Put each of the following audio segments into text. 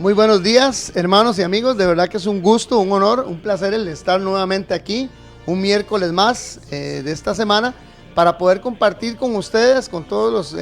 Muy buenos días, hermanos y amigos. De verdad que es un gusto, un honor, un placer el estar nuevamente aquí, un miércoles más de esta semana, para poder compartir con ustedes, con todos los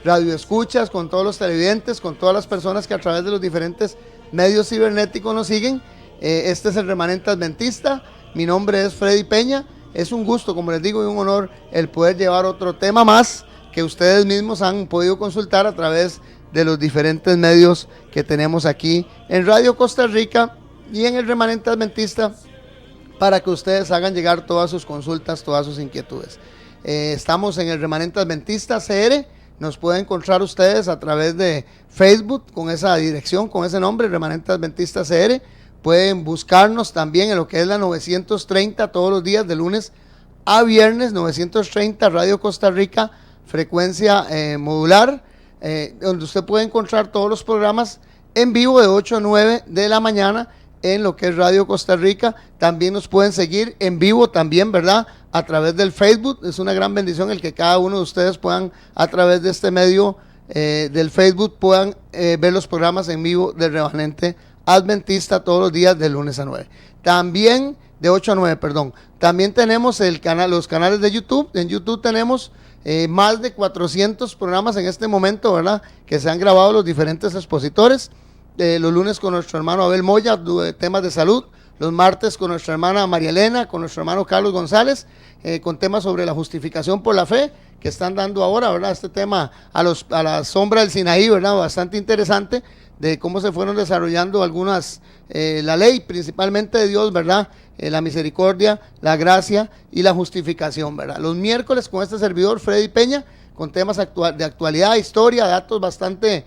radioescuchas, con todos los televidentes, con todas las personas que a través de los diferentes medios cibernéticos nos siguen. Este es el Remanente Adventista. Mi nombre es Freddy Peña. Es un gusto, como les digo, y un honor el poder llevar otro tema más que ustedes mismos han podido consultar a través de los diferentes medios que tenemos aquí en Radio Costa Rica y en el Remanente Adventista, para que ustedes hagan llegar todas sus consultas, todas sus inquietudes. Estamos en el Remanente Adventista CR. Nos pueden encontrar ustedes a través de Facebook con esa dirección, con ese nombre, Remanente Adventista CR. Pueden buscarnos también en lo que es la 930 todos los días de lunes a viernes, 930 Radio Costa Rica, frecuencia modular, donde usted puede encontrar todos los programas en vivo de 8 a 9 de la mañana en lo que es Radio Costa Rica. También nos pueden seguir en vivo también, ¿verdad?, a través del Facebook. Es una gran bendición el que cada uno de ustedes puedan, a través de este medio del Facebook, puedan ver los programas en vivo del Remanente Adventista todos los días de lunes a 9. También de 8 a 9, perdón. También tenemos los canales de YouTube. En YouTube tenemos más de 400 programas en este momento, ¿verdad?, que se han grabado los diferentes expositores. Los lunes con nuestro hermano Abel Moya, temas de salud. Los martes con nuestra hermana María Elena, con nuestro hermano Carlos González, con temas sobre la justificación por la fe, que están dando ahora, ¿verdad?, este tema a la sombra del Sinaí, ¿verdad?, bastante interesante, de cómo se fueron desarrollando algunas, la ley principalmente de Dios, ¿verdad?, la misericordia, la gracia y la justificación, ¿verdad? Los miércoles con este servidor Freddy Peña, con temas de actualidad, historia, datos bastante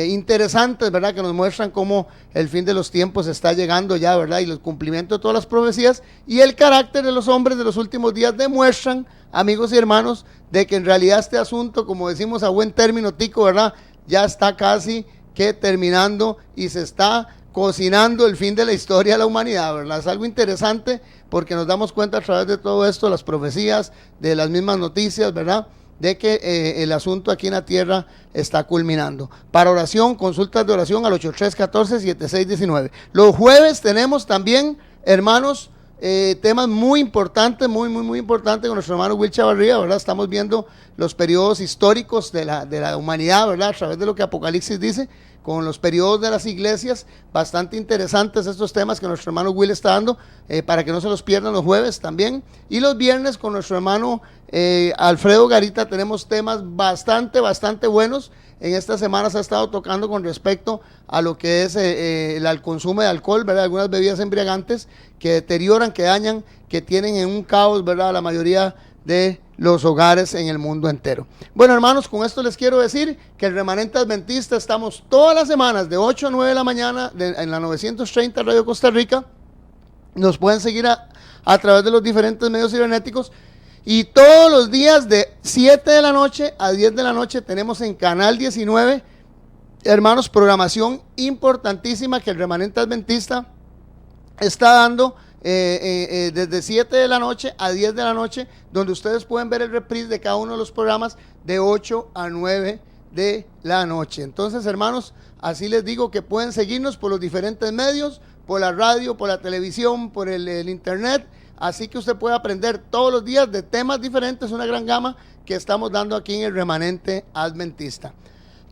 interesantes, ¿verdad?, que nos muestran cómo el fin de los tiempos está llegando ya, ¿verdad?, y el cumplimiento de todas las profecías y el carácter de los hombres de los últimos días demuestran, amigos y hermanos, de que en realidad este asunto, como decimos a buen término tico, ¿verdad?, ya está casi que terminando y se está cocinando el fin de la historia de la humanidad, ¿verdad? Es algo interesante porque nos damos cuenta a través de todo esto, las profecías, de las mismas noticias, ¿verdad?, de que el asunto aquí en la tierra está culminando. Para oración, consultas de oración al 8314-7619. Los jueves tenemos también, hermanos, temas muy importantes, muy importantes con nuestro hermano Will Chavarría, ¿verdad? Estamos viendo los periodos históricos de la humanidad, ¿verdad?, a través de lo que Apocalipsis dice, con los periodos de las iglesias. Bastante interesantes estos temas que nuestro hermano Will está dando, para que no se los pierdan los jueves también. Y los viernes con nuestro hermano Alfredo Garita tenemos temas bastante buenos. En estas semanas ha estado tocando con respecto a lo que es el consumo de alcohol, ¿verdad?, algunas bebidas embriagantes que deterioran, que dañan, que tienen en un caos, ¿verdad?, la mayoría de los hogares en el mundo entero. Bueno, hermanos, con esto les quiero decir que el Remanente Adventista estamos todas las semanas de 8 a 9 de la mañana en la 930 Radio Costa Rica. Nos pueden seguir a través de los diferentes medios cibernéticos. Y todos los días de 7 de la noche a 10 de la noche tenemos en Canal 19, hermanos, programación importantísima que el Remanente Adventista está dando desde 7 de la noche a 10 de la noche, donde ustedes pueden ver el reprise de cada uno de los programas de 8 a 9 de la noche. Entonces, hermanos, así les digo que pueden seguirnos por los diferentes medios, por la radio, por la televisión, por el internet. Así que usted puede aprender todos los días de temas diferentes, una gran gama que estamos dando aquí en el Remanente Adventista.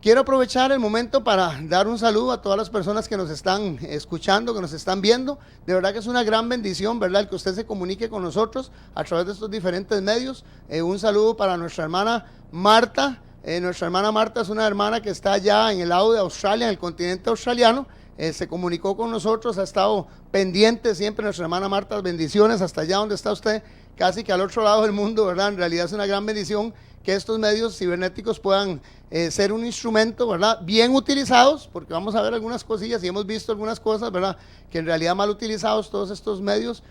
Quiero aprovechar el momento para dar un saludo a todas las personas que nos están escuchando, que nos están viendo. De verdad que es una gran bendición, ¿verdad?, el que usted se comunique con nosotros a través de estos diferentes medios. Un saludo para nuestra hermana Marta. Nuestra hermana Marta es una hermana que está allá en el lado de Australia, en el continente australiano. Se comunicó con nosotros, ha estado pendiente siempre nuestra hermana Marta. Bendiciones hasta allá donde está usted, casi que al otro lado del mundo, ¿verdad? En realidad es una gran bendición que estos medios cibernéticos puedan ser un instrumento, ¿verdad?, bien utilizados, porque vamos a ver algunas cosillas y hemos visto algunas cosas, ¿verdad?, que en realidad mal utilizados todos estos medios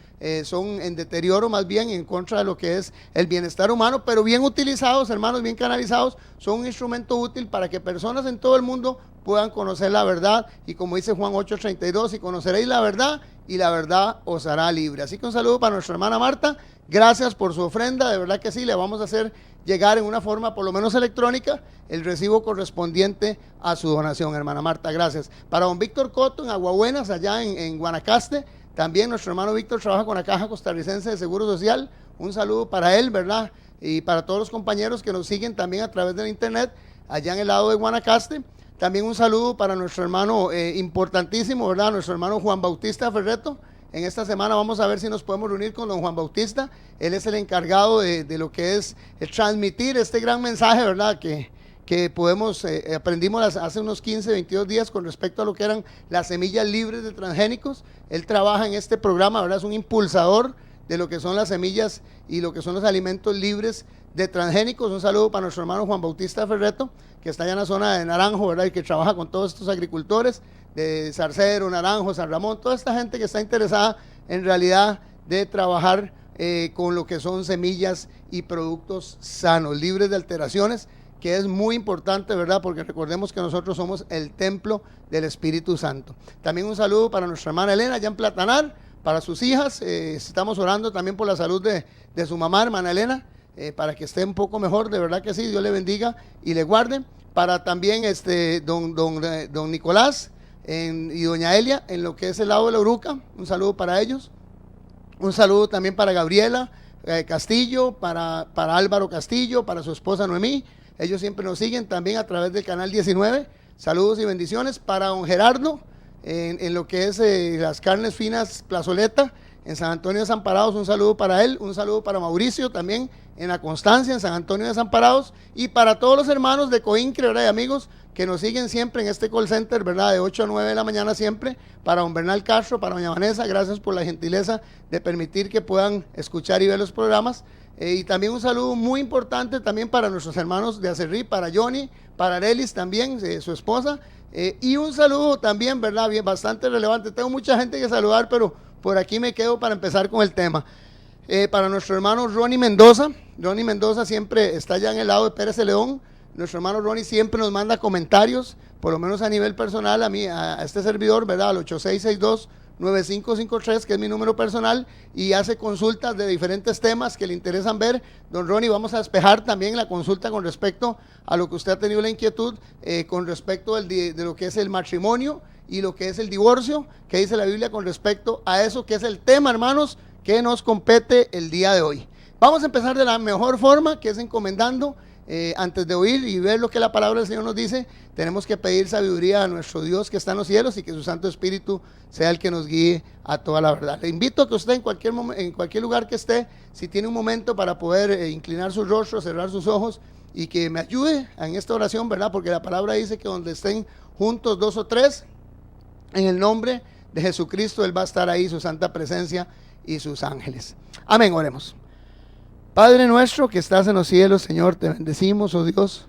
son en deterioro, más bien en contra de lo que es el bienestar humano, pero bien utilizados, hermanos, bien canalizados, son un instrumento útil para que personas en todo el mundo puedan conocer la verdad. Y como dice Juan 8:32, y conoceréis la verdad y la verdad os hará libre. Así que un saludo para nuestra hermana Marta. Gracias por su ofrenda, de verdad que sí, le vamos a hacer llegar en una forma por lo menos electrónica el recibo correspondiente a su donación, hermana Marta, gracias. Para don Víctor Coto en Aguabuenas, allá en Guanacaste, también nuestro hermano Víctor trabaja con la Caja Costarricense de Seguro Social, un saludo para él, ¿verdad? Y para todos los compañeros que nos siguen también a través del internet, allá en el lado de Guanacaste. También un saludo para nuestro hermano importantísimo, ¿verdad? Nuestro hermano Juan Bautista Ferreto. En esta semana vamos a ver si nos podemos reunir con don Juan Bautista. Él es el encargado de lo que es transmitir este gran mensaje, ¿verdad? Que podemos, aprendimos hace unos 15, 22 días con respecto a lo que eran las semillas libres de transgénicos. Él trabaja en este programa, ¿verdad? Es un impulsador de lo que son las semillas y lo que son los alimentos libres de transgénicos. Un saludo para nuestro hermano Juan Bautista Ferreto, que está allá en la zona de Naranjo, ¿verdad? Y que trabaja con todos estos agricultores de Zarcero, Naranjo, San Ramón, toda esta gente que está interesada en realidad de trabajar con lo que son semillas y productos sanos, libres de alteraciones, que es muy importante, ¿verdad? Porque recordemos que nosotros somos el templo del Espíritu Santo. También un saludo para nuestra hermana Elena, allá en Platanar, para sus hijas. Estamos orando también por la salud de su mamá, hermana Elena, para que esté un poco mejor, de verdad que sí, Dios le bendiga y le guarde. Para también don Nicolás y doña Elia, en lo que es el lado de la Uruca, un saludo para ellos. Un saludo también para Gabriela Castillo, para Álvaro Castillo, para su esposa Noemí. Ellos siempre nos siguen también a través del canal 19. Saludos y bendiciones para don Gerardo, en lo que es las carnes finas Plazoleta, en San Antonio de Desamparados. Un saludo para él, un saludo para Mauricio también en La Constancia, en San Antonio de Desamparados, y para todos los hermanos de Coincre, ¿verdad? Y amigos que nos siguen siempre en este call center, ¿verdad? De 8 a 9 de la mañana siempre, para don Bernal Castro, para doña Vanessa, gracias por la gentileza de permitir que puedan escuchar y ver los programas. Y también un saludo muy importante también para nuestros hermanos de Acerrí, para Johnny, para Arelis también, su esposa, y un saludo también, ¿verdad? Bien, bastante relevante. Tengo mucha gente que saludar, pero por aquí me quedo para empezar con el tema. Para nuestro hermano Ronnie Mendoza siempre está allá en el lado de Pérez de León. Nuestro hermano Ronnie siempre nos manda comentarios, por lo menos a nivel personal, a mí, a este servidor, ¿verdad? Al 8662-9553, que es mi número personal, y hace consultas de diferentes temas que le interesan ver. Don Ronnie, vamos a despejar también la consulta con respecto a lo que usted ha tenido la inquietud, con respecto de lo que es el matrimonio y lo que es el divorcio, que dice la Biblia con respecto a eso, que es el tema, hermanos, que nos compete el día de hoy. Vamos a empezar de la mejor forma, que es encomendando. Antes de oír y ver lo que la palabra del Señor nos dice, tenemos que pedir sabiduría a nuestro Dios que está en los cielos y que su Santo Espíritu sea el que nos guíe a toda la verdad. Le invito a que usted en cualquier lugar que esté, si tiene un momento para poder inclinar su rostro, cerrar sus ojos y que me ayude en esta oración, ¿verdad? Porque la palabra dice que donde estén juntos 2 o 3, en el nombre de Jesucristo, Él va a estar ahí, su santa presencia y sus ángeles. Amén, oremos. Padre nuestro que estás en los cielos, Señor, te bendecimos, oh Dios.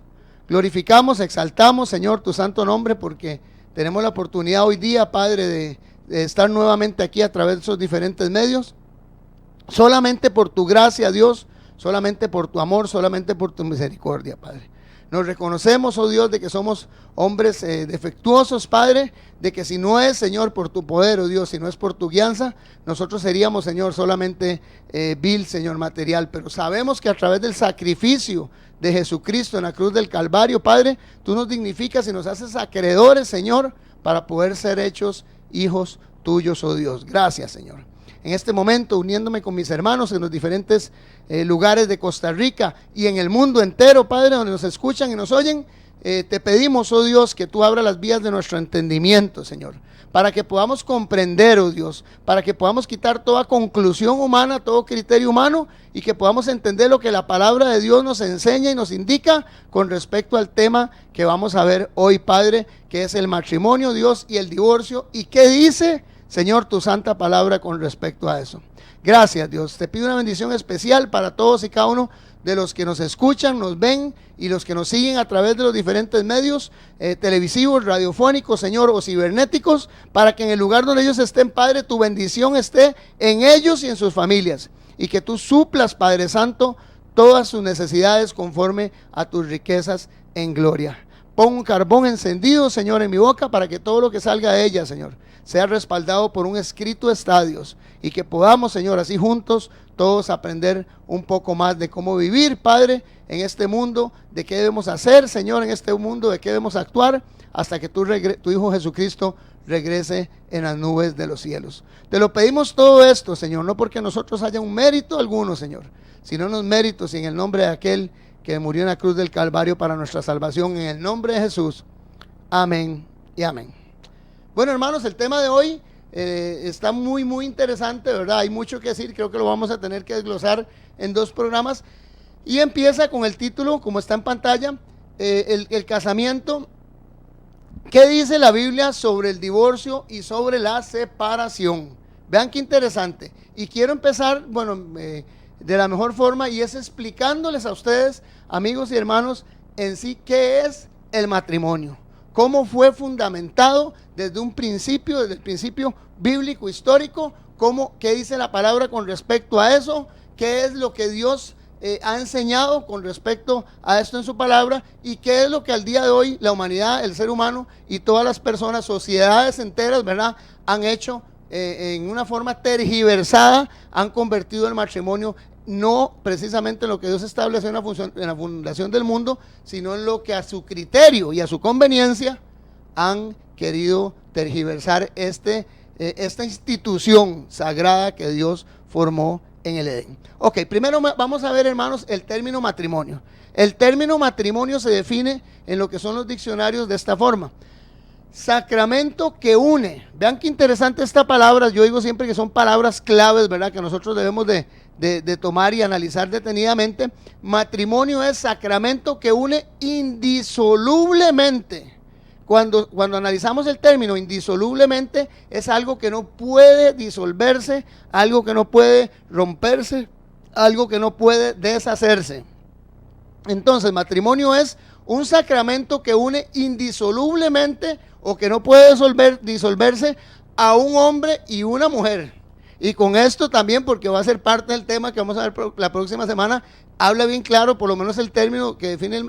Glorificamos, exaltamos, Señor, tu santo nombre, porque tenemos la oportunidad hoy día, Padre, de estar nuevamente aquí a través de esos diferentes medios. Solamente por tu gracia, Dios, solamente por tu amor, solamente por tu misericordia, Padre. Nos reconocemos, oh Dios, de que somos hombres defectuosos, Padre, de que si no es, Señor, por tu poder, oh Dios, si no es por tu guianza, nosotros seríamos, Señor, solamente vil, Señor, material. Pero sabemos que a través del sacrificio de Jesucristo en la cruz del Calvario, Padre, tú nos dignificas y nos haces acreedores, Señor, para poder ser hechos hijos tuyos, oh Dios. Gracias, Señor. En este momento, uniéndome con mis hermanos en los diferentes lugares de Costa Rica y en el mundo entero, Padre, donde nos escuchan y nos oyen, te pedimos, oh Dios, que tú abras las vías de nuestro entendimiento, Señor, para que podamos comprender, oh Dios, para que podamos quitar toda conclusión humana, todo criterio humano, y que podamos entender lo que la palabra de Dios nos enseña y nos indica con respecto al tema que vamos a ver hoy, Padre, que es el matrimonio, Dios, y el divorcio, y qué dice, Señor, tu santa palabra con respecto a eso. Gracias, Dios. Te pido una bendición especial para todos y cada uno de los que nos escuchan, nos ven y los que nos siguen a través de los diferentes medios televisivos, radiofónicos, Señor, o cibernéticos, para que en el lugar donde ellos estén, Padre, tu bendición esté en ellos y en sus familias, y que tú suplas, Padre Santo, todas sus necesidades conforme a tus riquezas en gloria. Pon un carbón encendido, Señor, en mi boca para que todo lo que salga de ella, Señor, sea respaldado por un escrito de estadios y que podamos, Señor, así juntos todos aprender un poco más de cómo vivir, Padre, en este mundo, de qué debemos hacer, Señor, en este mundo, de qué debemos actuar hasta que tu Hijo Jesucristo regrese en las nubes de los cielos. Te lo pedimos todo esto, Señor, no porque nosotros haya un mérito alguno, Señor, sino unos méritos en el nombre de aquel que murió en la cruz del Calvario para nuestra salvación, en el nombre de Jesús. Amén y amén. Bueno, hermanos, el tema de hoy está muy interesante, ¿verdad? Hay mucho que decir, creo que lo vamos a tener que desglosar en 2 programas. Y empieza con el título, como está en pantalla, el casamiento. ¿Qué dice la Biblia sobre el divorcio y sobre la separación? Vean qué interesante. Y quiero empezar, bueno, de la mejor forma, y es explicándoles a ustedes, amigos y hermanos, en sí qué es el matrimonio, cómo fue fundamentado desde un principio, desde el principio bíblico histórico, qué dice la palabra con respecto a eso, qué es lo que Dios ha enseñado con respecto a esto en su palabra, y qué es lo que al día de hoy la humanidad, el ser humano y todas las personas, sociedades enteras, ¿verdad?, han hecho en una forma tergiversada, han convertido el matrimonio no precisamente en lo que Dios estableció en la fundación del mundo, sino en lo que a su criterio y a su conveniencia han querido tergiversar esta institución sagrada que Dios formó en el Edén. Ok, primero vamos a ver, hermanos, el término matrimonio. El término matrimonio se define en lo que son los diccionarios de esta forma: sacramento que une. Vean qué interesante esta palabra. Yo digo siempre que son palabras claves, ¿verdad?, que nosotros debemos de tomar y analizar detenidamente. Matrimonio es sacramento que une indisolublemente. Cuando analizamos el término indisolublemente, es algo que no puede disolverse, algo que no puede romperse, algo que no puede deshacerse. Entonces, matrimonio es un sacramento que une indisolublemente, o que no puede disolverse, a un hombre y una mujer. Y con esto también, porque va a ser parte del tema que vamos a ver la próxima semana, habla bien claro, por lo menos el término que define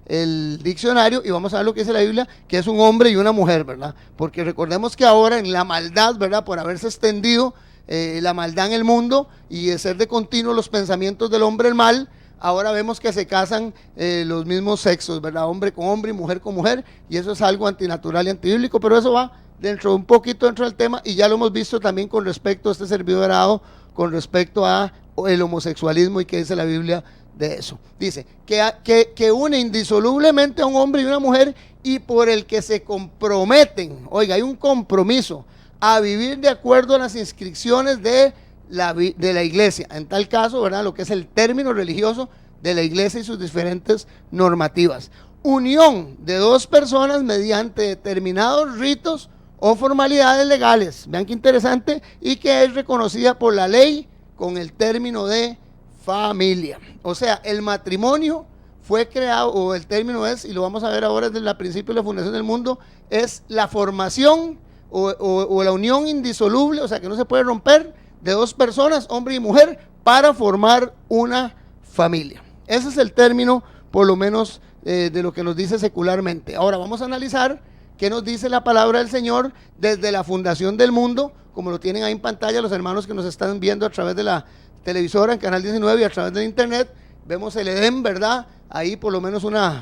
el diccionario, y vamos a ver lo que dice la Biblia, que es un hombre y una mujer, ¿verdad? Porque recordemos que ahora en la maldad, ¿verdad?, por haberse extendido la maldad en el mundo y de ser de continuo los pensamientos del hombre el mal, ahora vemos que se casan los mismos sexos, ¿verdad?, hombre con hombre y mujer con mujer, y eso es algo antinatural y antibíblico, pero eso va un poquito dentro del tema, y ya lo hemos visto también con respecto a este servidor orado, con respecto a el homosexualismo y qué dice la Biblia de eso. Dice que une indisolublemente a un hombre y una mujer, y por el que se comprometen, oiga, hay un compromiso a vivir de acuerdo a las inscripciones de la iglesia, en tal caso, ¿verdad?, lo que es el término religioso de la iglesia y sus diferentes normativas. Unión de 2 personas mediante determinados ritos o formalidades legales, vean qué interesante, y que es reconocida por la ley con el término de familia. O sea, el matrimonio fue creado, o el término es, y lo vamos a ver ahora desde el principio de la fundación del mundo, es la formación o la unión indisoluble, o sea, que no se puede romper, de 2 personas, hombre y mujer, para formar una familia. Ese es el término, por lo menos, de lo que nos dice secularmente. Ahora vamos a analizar qué nos dice la palabra del Señor desde la fundación del mundo, como lo tienen ahí en pantalla los hermanos que nos están viendo a través de la televisora en Canal 19 y a través del internet. Vemos el Edén, ¿verdad? Ahí por lo menos una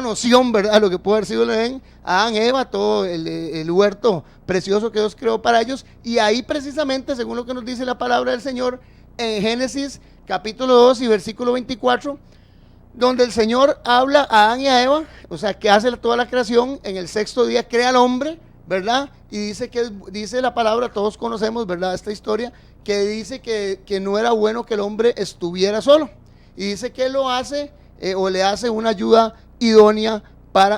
noción, ¿verdad?, lo que puede haber sido el Edén. Adán, Eva, todo el huerto precioso que Dios creó para ellos, y ahí precisamente, según lo que nos dice la palabra del Señor en Génesis capítulo 2 y versículo 24, donde el Señor habla a Adán y a Eva, o sea, que hace toda la creación, en el 6º día crea al hombre, ¿verdad? Y dice la palabra, todos conocemos, ¿verdad?, esta historia, que dice que no era bueno que el hombre estuviera solo, y dice que lo hace, o le hace una ayuda idónea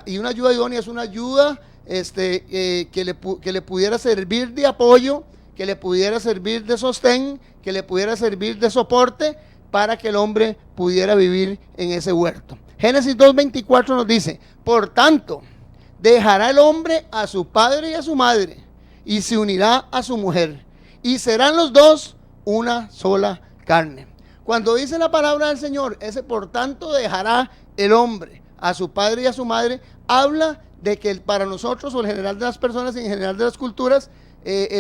y una ayuda idónea es una ayuda que le pudiera servir de apoyo, que le pudiera servir de sostén, que le pudiera servir de soporte, para que el hombre pudiera vivir en ese huerto. Génesis 2:24 nos dice: por tanto, dejará el hombre a su padre y a su madre, y se unirá a su mujer, y serán los 2 una sola carne. Cuando dice la palabra del Señor, ese por tanto dejará el hombre a su padre y a su madre, habla de que para nosotros, o en general de las personas y en general de las culturas,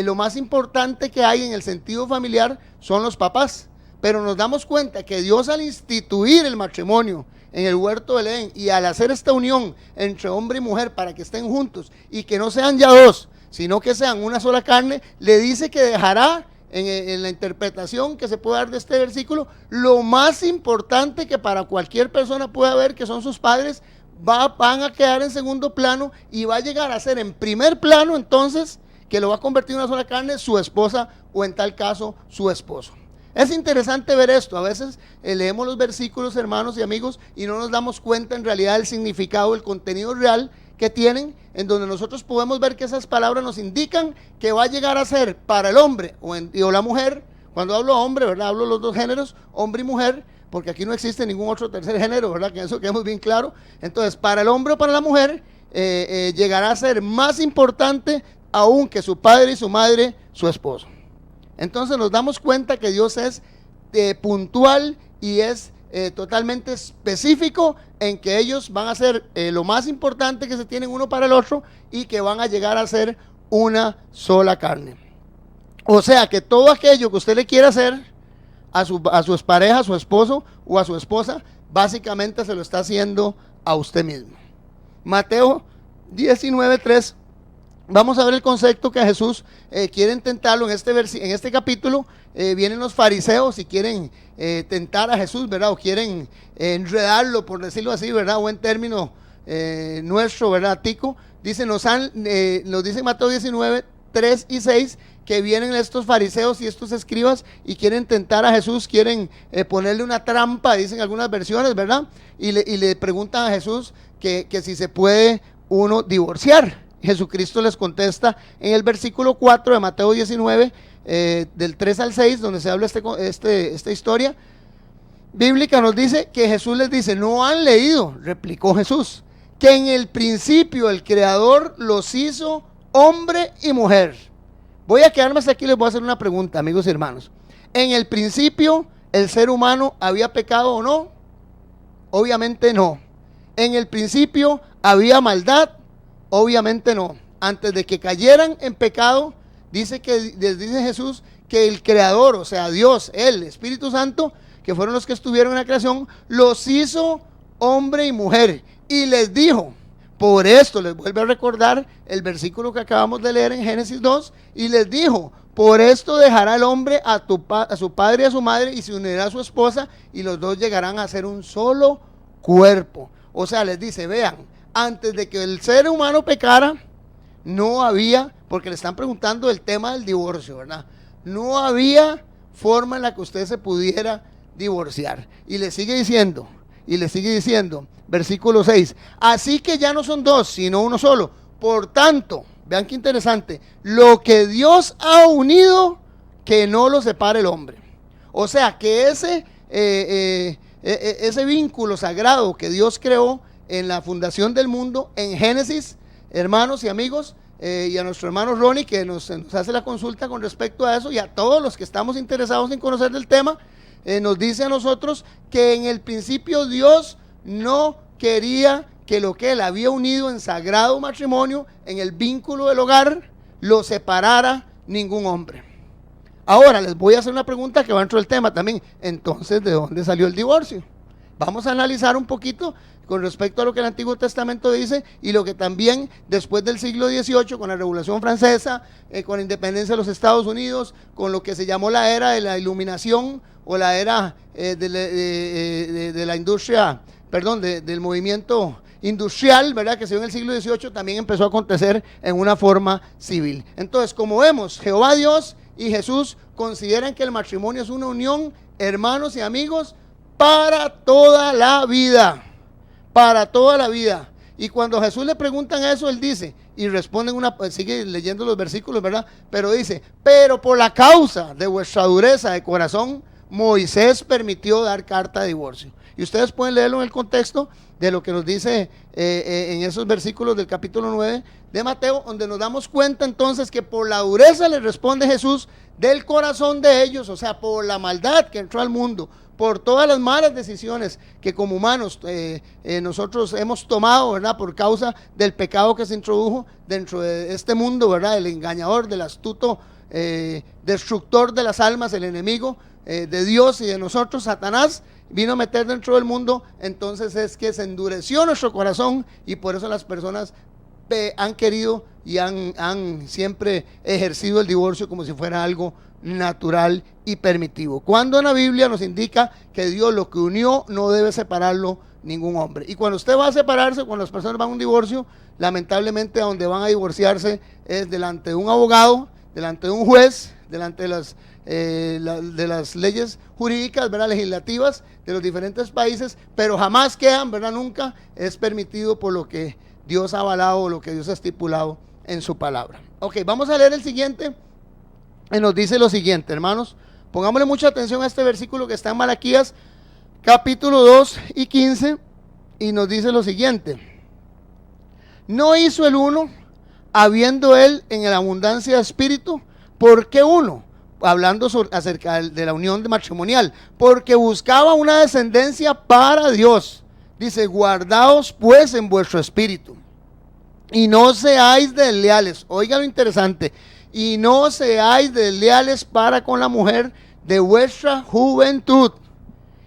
lo más importante que hay en el sentido familiar son los papás. Pero nos damos cuenta que Dios, al instituir el matrimonio en el huerto del Edén y al hacer esta unión entre hombre y mujer para que estén juntos y que no sean ya dos, sino que sean una sola carne, le dice que dejará en la interpretación que se puede dar de este versículo, lo más importante que para cualquier persona puede haber, que son sus padres, van a quedar en segundo plano y va a llegar a ser en primer plano, entonces, que lo va a convertir en una sola carne, su esposa, o en tal caso, su esposo. Es interesante ver esto. A veces leemos los versículos, hermanos y amigos, y no nos damos cuenta en realidad del significado, el contenido real que tienen, en donde nosotros podemos ver que esas palabras nos indican que va a llegar a ser para el hombre o la mujer. Cuando hablo hombre, ¿verdad? Hablo los dos géneros, hombre y mujer, porque aquí no existe ningún otro tercer género, ¿verdad? Que eso quedemos bien claro. Entonces, para el hombre o para la mujer, llegará a ser más importante aún que su padre y su madre, su esposo. Entonces nos damos cuenta que Dios es puntual y es totalmente específico en que ellos van a ser lo más importante que se tienen uno para el otro y que van a llegar a ser una sola carne. O sea que todo aquello que usted le quiera hacer a su pareja, a su esposo o a su esposa, básicamente se lo está haciendo a usted mismo. Mateo 19:3. Vamos a ver el concepto que Jesús quiere tentarlo en este capítulo. Vienen los fariseos y quieren tentar a Jesús, ¿verdad? O quieren enredarlo, por decirlo así, ¿verdad? O en término nuestro, ¿verdad? Tico. Dice, nos dice Mateo 19:3 y 6, que vienen estos fariseos y estos escribas y quieren tentar a Jesús, quieren ponerle una trampa, dicen algunas versiones, ¿verdad? Y le preguntan a Jesús que si se puede uno divorciar. Jesucristo les contesta en el versículo 4 de Mateo 19, del 3 al 6, donde se habla esta historia bíblica, nos dice que Jesús les dice, no han leído, replicó Jesús, que en el principio el Creador los hizo hombre y mujer. Voy a quedarme hasta aquí y les voy a hacer una pregunta, amigos y hermanos. ¿En el principio el ser humano había pecado o no? Obviamente no. ¿En el principio había maldad? Obviamente no. Antes de que cayeran en pecado, les dice Jesús que el Creador, o sea Dios, el Espíritu Santo, que fueron los que estuvieron en la creación, los hizo hombre y mujer. Y les dijo, por esto les vuelve a recordar el versículo que acabamos de leer en Génesis 2, y les dijo, por esto dejará el hombre a su padre y a su madre y se unirá a su esposa y los dos llegarán a ser un solo cuerpo. O sea, les dice, vean, antes de que el ser humano pecara, no había, porque le están preguntando el tema del divorcio, ¿verdad? No había forma en la que usted se pudiera divorciar. Y le sigue diciendo, versículo 6, así que ya no son dos, sino uno solo. Por tanto, vean qué interesante, lo que Dios ha unido, que no lo separe el hombre. O sea, que ese vínculo sagrado que Dios creó en la fundación del mundo, en Génesis, hermanos y amigos, y a nuestro hermano Ronnie, que nos hace la consulta con respecto a eso, y a todos los que estamos interesados en conocer del tema, nos dice a nosotros que en el principio Dios no quería que lo que Él había unido en sagrado matrimonio, en el vínculo del hogar, lo separara ningún hombre. Ahora les voy a hacer una pregunta que va dentro del tema también. Entonces, ¿de dónde salió el divorcio? Vamos a analizar un poquito con respecto a lo que el Antiguo Testamento dice y lo que también después del siglo XVIII, con la Revolución Francesa, con la independencia de los Estados Unidos, con lo que se llamó la era de la Iluminación o la era de la industria, del movimiento industrial, ¿verdad?, que se dio en el siglo XVIII, también empezó a acontecer en una forma civil. Entonces, como vemos, Jehová Dios y Jesús consideran que el matrimonio es una unión, hermanos y amigos, para toda la vida. Para toda la vida. Y cuando a Jesús le preguntan eso, él dice, y responden sigue leyendo los versículos, ¿verdad? Pero dice, pero por la causa de vuestra dureza de corazón, Moisés permitió dar carta de divorcio. Y ustedes pueden leerlo en el contexto de lo que nos dice en esos versículos del capítulo 9 de Mateo, donde nos damos cuenta entonces que por la dureza le responde Jesús del corazón de ellos, o sea, por la maldad que entró al mundo, por todas las malas decisiones que como humanos nosotros hemos tomado, ¿verdad? Por causa del pecado que se introdujo dentro de este mundo, ¿verdad? El engañador, del astuto destructor de las almas, el enemigo de Dios y de nosotros, Satanás, vino a meter dentro del mundo. Entonces es que se endureció nuestro corazón y por eso las personas han querido y han siempre ejercido el divorcio como si fuera algo natural y permitivo, cuando en la Biblia nos indica que Dios lo que unió no debe separarlo ningún hombre. Y cuando usted va a separarse, cuando las personas van a un divorcio, lamentablemente a donde van a divorciarse es delante de un abogado, delante de un juez, delante de las leyes jurídicas, ¿verdad? Legislativas de los diferentes países, pero jamás quedan, ¿verdad? Nunca es permitido por lo que Dios ha avalado o lo que Dios ha estipulado en su palabra. Ok, vamos a leer el siguiente. Y nos dice lo siguiente, hermanos, pongámosle mucha atención a este versículo que está en Malaquías capítulo 2 y 15, y nos dice lo siguiente: no hizo el uno, habiendo él en la abundancia de espíritu. ¿Por qué uno? Hablando acerca de la unión matrimonial, porque buscaba una descendencia para Dios. Dice: guardaos pues en vuestro espíritu, y no seáis desleales. Oiga lo interesante: y no seáis desleales para con la mujer de vuestra juventud.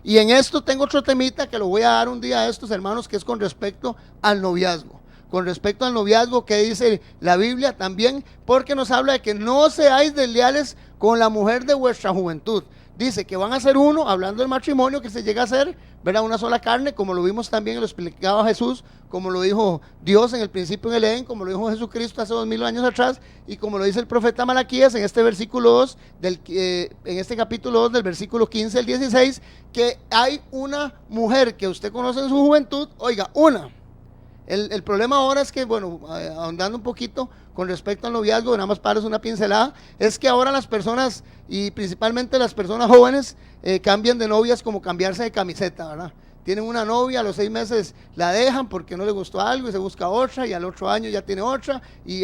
Y en esto tengo otro temita que lo voy a dar un día a estos hermanos, que es con respecto al noviazgo. Con respecto al noviazgo, que dice la Biblia también, porque nos habla de que no seáis desleales con la mujer de vuestra juventud. Dice que van a ser uno, hablando del matrimonio, que se llega a ser, ¿verdad? Una sola carne, como lo vimos también, lo explicaba Jesús, como lo dijo Dios en el principio en el Edén, como lo dijo Jesucristo hace 2000 años atrás, y como lo dice el profeta Malaquías en este versículo 2, en este capítulo 2, del versículo 15 al 16, que hay una mujer que usted conoce en su juventud, oiga, una. El problema ahora es que, bueno, ahondando un poquito con respecto al noviazgo, nada más para una pincelada, es que ahora las personas, y principalmente las personas jóvenes, cambian de novias como cambiarse de camiseta, ¿verdad? Tienen una novia, a los 6 meses la dejan porque no le gustó algo y se busca otra, y al otro año ya tiene otra, y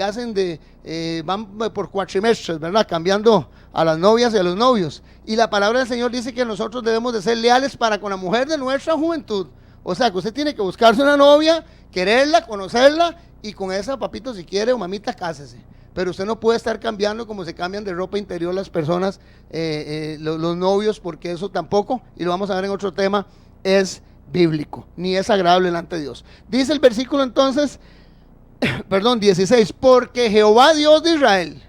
van por cuatrimestres, ¿verdad? Cambiando a las novias y a los novios. Y la palabra del Señor dice que nosotros debemos de ser leales para con la mujer de nuestra juventud. O sea, que usted tiene que buscarse una novia, quererla, conocerla, y con esa, papito, si quiere, o mamita, cásese. Pero usted no puede estar cambiando como se cambian de ropa interior las personas, los novios, porque eso tampoco, y lo vamos a ver en otro tema, es bíblico, ni es agradable delante de Dios. Dice el versículo entonces, 16, porque Jehová Dios de Israel,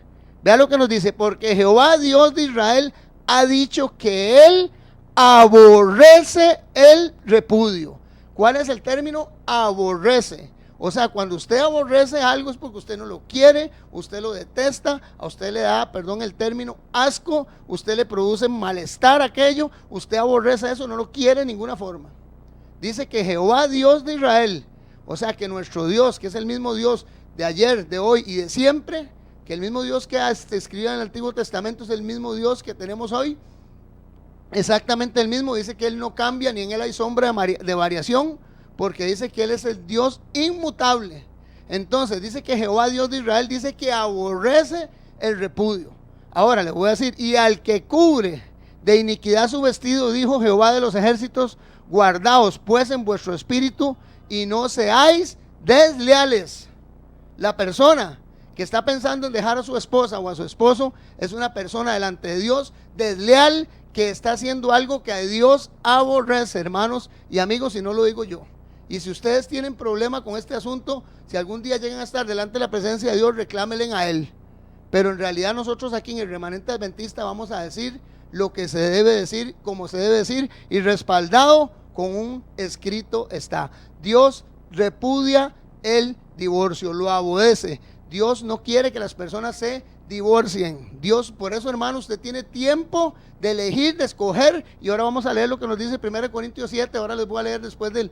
vea lo que nos dice: porque Jehová Dios de Israel ha dicho que él aborrece el repudio. ¿Cuál es el término? Aborrece. O sea, cuando usted aborrece algo es porque usted no lo quiere, usted lo detesta, a usted le da, perdón el término, asco, usted le produce malestar aquello, usted aborrece eso, no lo quiere de ninguna forma. Dice que Jehová Dios de Israel, o sea que nuestro Dios, que es el mismo Dios de ayer, de hoy y de siempre, que el mismo Dios que escribió en el Antiguo Testamento es el mismo Dios que tenemos hoy, exactamente el mismo. Dice que Él no cambia, ni en Él hay sombra de variación, porque dice que Él es el Dios inmutable. Entonces dice que Jehová Dios de Israel dice que aborrece el repudio. Ahora le voy a decir: y al que cubre de iniquidad su vestido, dijo Jehová de los ejércitos, guardaos pues en vuestro espíritu y no seáis desleales. La persona que está pensando en dejar a su esposa o a su esposo es una persona delante de Dios desleal, que está haciendo algo que a Dios aborrece, hermanos y amigos, y no lo digo yo. Y si ustedes tienen problema con este asunto, si algún día llegan a estar delante de la presencia de Dios, reclámenle a Él. Pero en realidad nosotros aquí en el Remanente Adventista vamos a decir lo que se debe decir, como se debe decir, y respaldado con un escrito está. Dios repudia el divorcio, lo aborrece. Dios no quiere que las personas se divorcien. Dios, por eso, hermano, usted tiene tiempo de elegir, de escoger. Y ahora vamos a leer lo que nos dice 1 Corintios 7. Ahora les voy a leer después del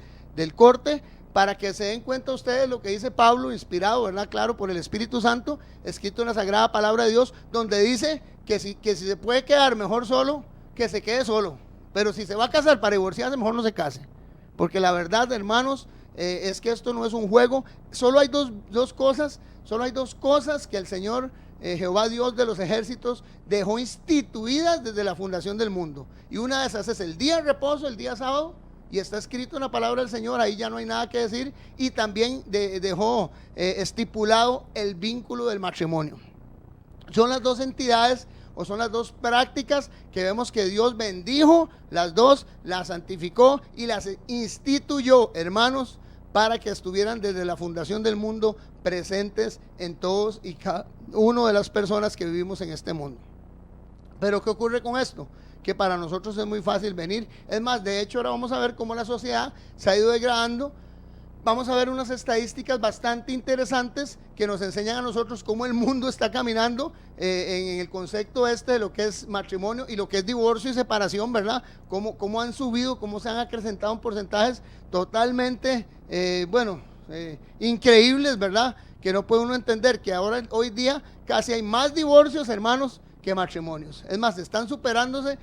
corte, para que se den cuenta ustedes lo que dice Pablo, inspirado, ¿verdad? Claro, por el Espíritu Santo, escrito en la Sagrada Palabra de Dios, donde dice que si se puede quedar mejor solo, que se quede solo. Pero si se va a casar para divorciarse, mejor no se case. Porque la verdad, hermanos, es que esto no es un juego. Solo hay dos cosas que el Señor Jehová Dios de los ejércitos dejó instituidas desde la fundación del mundo. Y una de esas es el día de reposo, el día sábado, y está escrito en la palabra del Señor, ahí ya no hay nada que decir, y también dejó estipulado el vínculo del matrimonio. Son las dos entidades o son las dos prácticas que vemos que Dios bendijo, las dos, las santificó y las instituyó, hermanos, para que estuvieran desde la fundación del mundo presentes en todos y cada una de las personas que vivimos en este mundo. Pero ¿qué ocurre con esto? Que para nosotros es muy fácil venir. Es más, de hecho ahora vamos a ver cómo la sociedad se ha ido degradando. Vamos a ver unas estadísticas bastante interesantes que nos enseñan a nosotros cómo el mundo está caminando en el concepto de lo que es matrimonio y lo que es divorcio y separación, ¿verdad? Cómo han subido, cómo se han acrecentado en porcentajes totalmente, increíbles, ¿verdad? Que no puede uno entender que ahora, hoy día, casi hay más divorcios, hermanos, que matrimonios. Es más, están superándose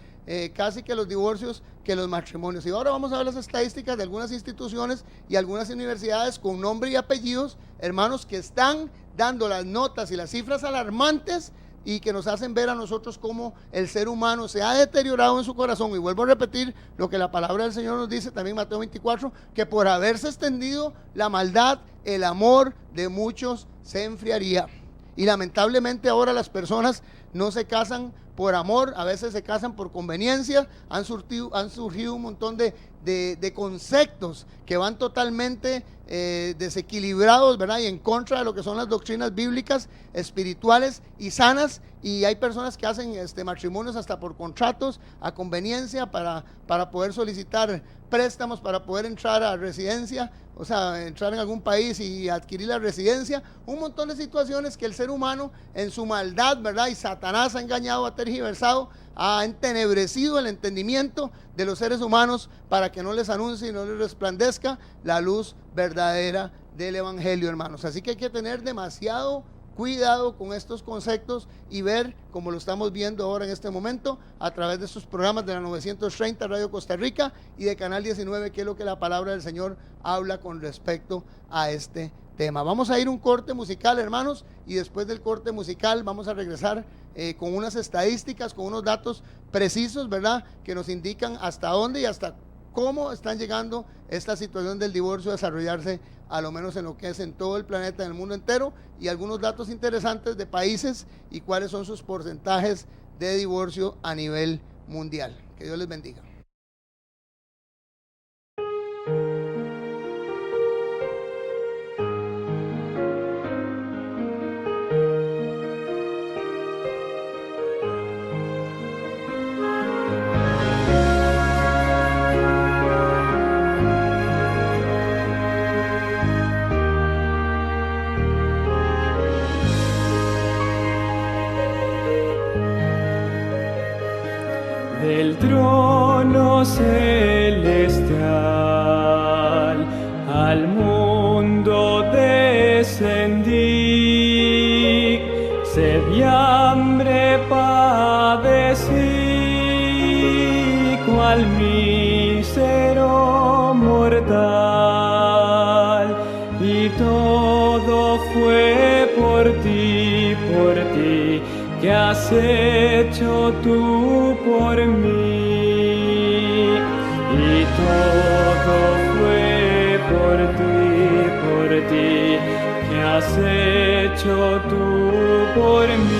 casi que los divorcios que los matrimonios. Y ahora vamos a ver las estadísticas de algunas instituciones y algunas universidades con nombre y apellidos, hermanos, que están dando las notas y las cifras alarmantes y que nos hacen ver a nosotros cómo el ser humano se ha deteriorado en su corazón. Y vuelvo a repetir lo que la palabra del Señor nos dice también en Mateo 24, que por haberse extendido la maldad, el amor de muchos se enfriaría. Y lamentablemente ahora las personas no se casan por amor, a veces se casan por conveniencia. Han surgido un montón de conceptos que van totalmente desequilibrados, ¿verdad? Y en contra de lo que son las doctrinas bíblicas, espirituales y sanas. Y hay personas que hacen matrimonios hasta por contratos, a conveniencia, para poder solicitar préstamos, para poder entrar a residencia, o sea, entrar en algún país y adquirir la residencia. Un montón de situaciones que el ser humano en su maldad, ¿verdad? Y Satanás ha engañado, ha tergiversado, ha entenebrecido el entendimiento de los seres humanos para que no les anuncie y no les resplandezca la luz verdadera del evangelio, hermanos. Así que hay que tener demasiado cuidado con estos conceptos y ver, como lo estamos viendo ahora en este momento, a través de estos programas de la 930 Radio Costa Rica y de Canal 19, que es lo que la palabra del Señor habla con respecto a este tema. Vamos a ir un corte musical, hermanos, y después del corte musical vamos a regresar con unas estadísticas, con unos datos precisos, ¿verdad?, que nos indican hasta dónde y hasta cómo están llegando esta situación del divorcio a desarrollarse, a lo menos en lo que es en todo el planeta, en el mundo entero, y algunos datos interesantes de países y cuáles son sus porcentajes de divorcio a nivel mundial. Que Dios les bendiga. Del trono celestial al mundo descendí, sed y hambre padecí, cual mísero mortal, y todo fue por ti, que has hecho tú por mí, y todo fue por ti, que has hecho tú por mí,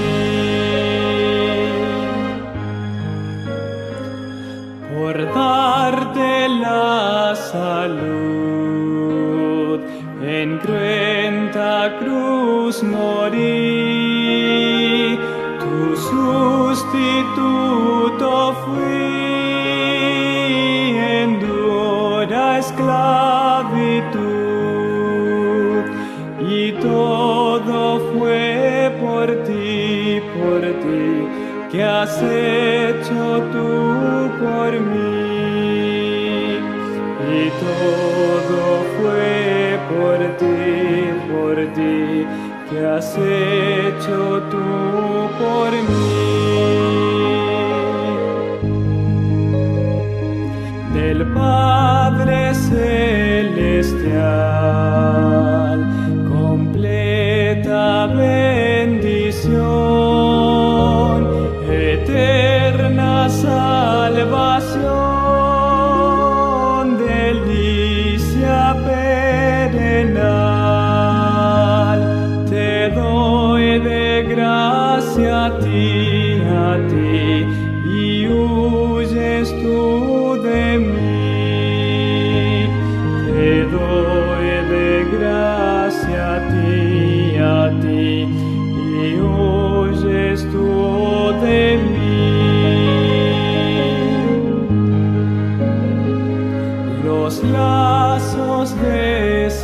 por darte la salud, en cruenta cruz morí, tu sustituto fui en dura esclavitud, y todo fue por ti, que has hecho tú por mí, y todo fue por ti, que has hecho tú por mí. Del Padre Celestial, completa bendición,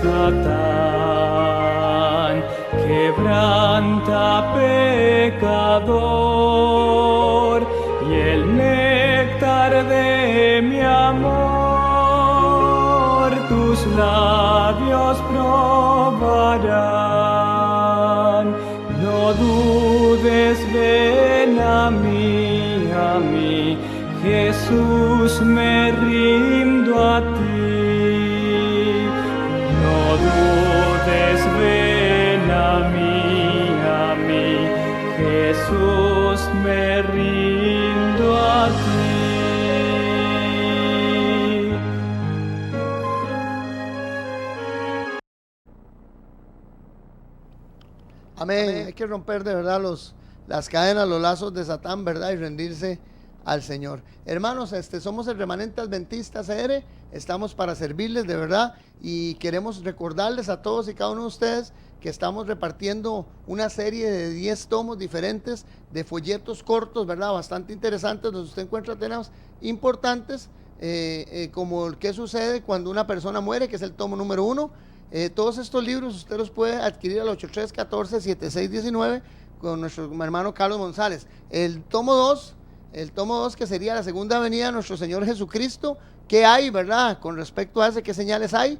Satán, quebranta pecador, y el néctar de mi amor tus labios probarán. No dudes, ven a mí, Jesús, me rindo a ti. No dudes, ven a mí, Jesús, me rindo a ti. Amén. Hay que romper de verdad las cadenas, los lazos de Satán, ¿verdad? Y rendirse al Señor. Hermanos, somos el Remanente Adventista CR, estamos para servirles de verdad y queremos recordarles a todos y cada uno de ustedes que estamos repartiendo una serie de 10 tomos diferentes de folletos cortos, ¿verdad? Bastante interesantes, donde usted encuentra temas importantes, como el que sucede cuando una persona muere, que es el tomo número 1. Todos estos libros usted los puede adquirir al 8314-7619 con nuestro hermano Carlos González. El tomo 2, que sería la segunda venida de nuestro Señor Jesucristo, ¿qué hay, verdad? Con respecto a ese, ¿qué señales hay?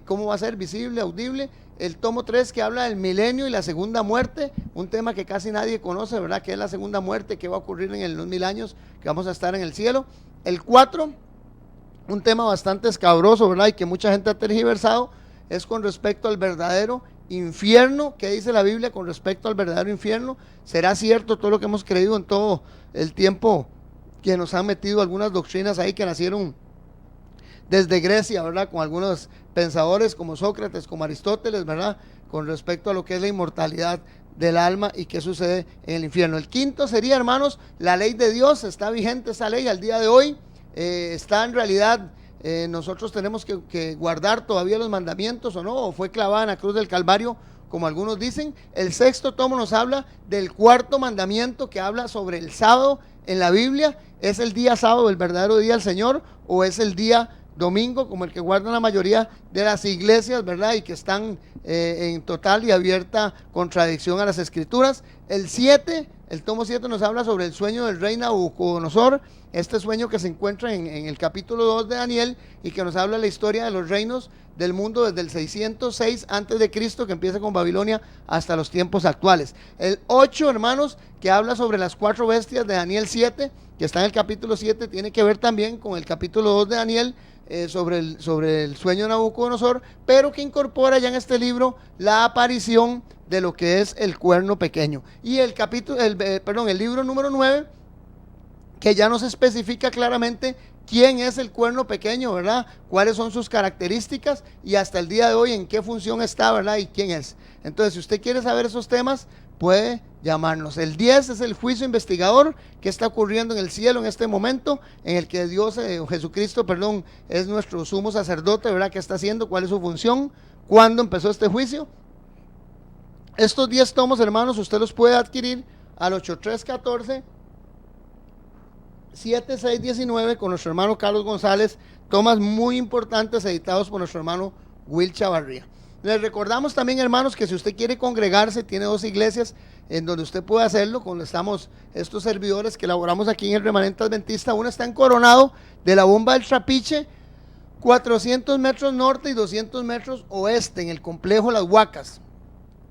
¿Cómo va a ser visible, audible? El tomo 3, que habla del milenio y la segunda muerte, un tema que casi nadie conoce, ¿verdad? ¿Qué es la segunda muerte? ¿Qué va a ocurrir en los 1000 años? Que vamos a estar en el cielo. El 4, un tema bastante escabroso, ¿verdad? Y que mucha gente ha tergiversado, es con respecto al verdadero infierno. ¿Qué dice la Biblia con respecto al verdadero infierno? ¿Será cierto todo lo que hemos creído en todo el tiempo que nos han metido algunas doctrinas ahí que nacieron desde Grecia, ¿verdad? Con algunos pensadores como Sócrates, como Aristóteles, ¿verdad? Con respecto a lo que es la inmortalidad del alma y qué sucede en el infierno. El 5 sería, hermanos, la ley de Dios. Está vigente esa ley al día de hoy. Está en realidad... nosotros tenemos que guardar todavía los mandamientos o no, o fue clavada en la cruz del Calvario, como algunos dicen. El 6º tomo nos habla del 4º mandamiento, que habla sobre el sábado en la Biblia. ¿Es el día sábado el verdadero día del Señor o es el día domingo, como el que guardan la mayoría de las iglesias, ¿verdad? Y que están en total y abierta contradicción a las escrituras. El 7, el tomo 7 nos habla sobre el sueño del rey Nabucodonosor, este sueño que se encuentra en el capítulo 2 de Daniel y que nos habla de la historia de los reinos del mundo desde el 606 antes de Cristo, que empieza con Babilonia, hasta los tiempos actuales. El 8, hermanos, que habla sobre las 4 bestias de Daniel 7, que está en el capítulo 7, tiene que ver también con el capítulo 2 de Daniel, sobre el sueño de Nabucodonosor, pero que incorpora ya en este libro la aparición de lo que es el cuerno pequeño. Y el libro número 9, que ya nos especifica claramente quién es el cuerno pequeño, ¿verdad? Cuáles son sus características y hasta el día de hoy en qué función está, ¿verdad? Y quién es. Entonces, si usted quiere saber esos temas, puede llamarnos. El 10 es el juicio investigador que está ocurriendo en el cielo en este momento, en el que Dios, Jesucristo, es nuestro sumo sacerdote, ¿verdad? ¿Qué está haciendo? ¿Cuál es su función? ¿Cuándo empezó este juicio? Estos 10 tomos, hermanos, usted los puede adquirir al 8314-7619 con nuestro hermano Carlos González, tomas muy importantes editados por nuestro hermano Will Chavarría. Les recordamos también, hermanos, que si usted quiere congregarse, tiene 2 iglesias en donde usted puede hacerlo, cuando estamos estos servidores que elaboramos aquí en el Remanente Adventista. Una está en Coronado, de la Bomba del Trapiche, 400 metros norte y 200 metros oeste, en el complejo Las Huacas.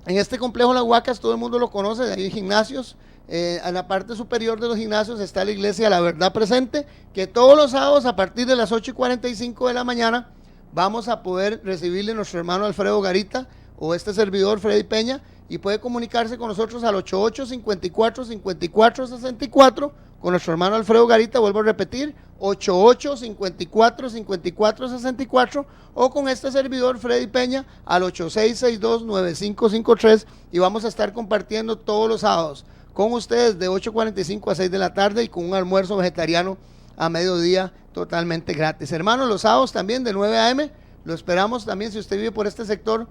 En este complejo Las Huacas todo el mundo lo conoce, hay gimnasios. En la parte superior de los gimnasios está la iglesia La Verdad Presente, que todos los sábados a partir de las 8:45 de la mañana vamos a poder recibirle a nuestro hermano Alfredo Garita o este servidor Freddy Peña, y puede comunicarse con nosotros al 88-54-54-64 con nuestro hermano Alfredo Garita. Vuelvo a repetir, 88-54-54-64, o con este servidor Freddy Peña al 8662-9553, y vamos a estar compartiendo todos los sábados con ustedes de 8:45 a 6 de la tarde y con un almuerzo vegetariano a mediodía totalmente gratis. Hermanos, los sábados también de 9 a.m. lo esperamos también si usted vive por este sector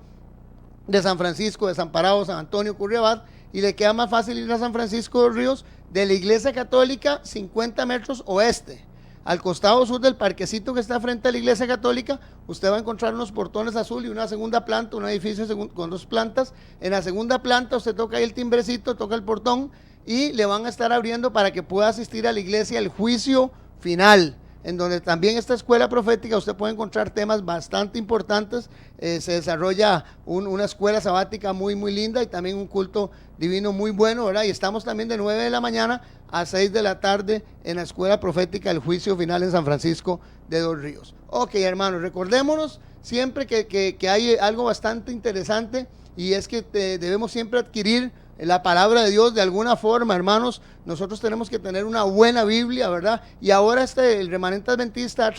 de San Francisco, Desamparado, San Antonio, Curriabat, y le queda más fácil ir a San Francisco de los Ríos, de la Iglesia Católica 50 metros oeste. al costado sur del parquecito que está frente a la iglesia católica, usted va a encontrar unos portones azul y una segunda planta, un edificio con 2 plantas. En la segunda planta usted toca ahí el timbrecito, toca el portón y le van a estar abriendo para que pueda asistir a la iglesia el juicio final, en donde también esta escuela profética usted puede encontrar temas bastante importantes. Se desarrolla una escuela sabática muy linda y también un culto divino muy bueno, ¿verdad? Y estamos también de 9 de la mañana a 6 de la tarde en la escuela profética del juicio final en San Francisco de Dos Ríos. Ok, hermanos, recordémonos siempre que hay algo bastante interesante, y es que debemos siempre adquirir la palabra de Dios de alguna forma, hermanos. Nosotros tenemos que tener una buena Biblia, ¿verdad? Y ahora el remanente adventista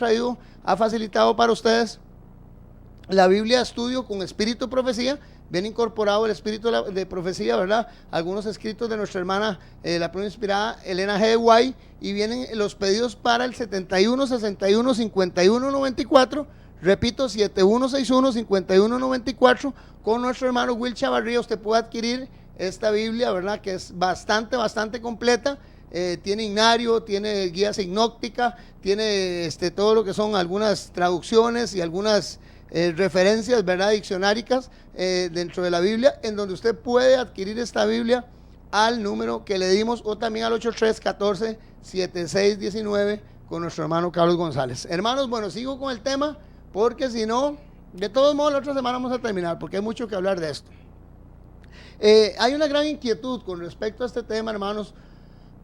ha facilitado para ustedes la Biblia de estudio con espíritu de profecía. Viene incorporado el espíritu de profecía, ¿verdad? Algunos escritos de nuestra hermana, la pluma inspirada Elena G. White, y vienen los pedidos para el 71, 61, 51, 94. Repito, 7161 5194, con nuestro hermano Will Chavarría. Usted puede adquirir esta Biblia, ¿verdad? Que es bastante completa. Tiene himnario, tiene guía sinóptica, tiene todo lo que son algunas traducciones y algunas referencias, ¿verdad? Diccionáricas dentro de la Biblia, en donde usted puede adquirir esta Biblia al número que le dimos, o también al 8314-7619 con nuestro hermano Carlos González. Hermanos, bueno, sigo con el tema, porque si no, de todos modos la otra semana vamos a terminar, porque hay mucho que hablar de esto. Hay una gran inquietud con respecto a este tema, hermanos,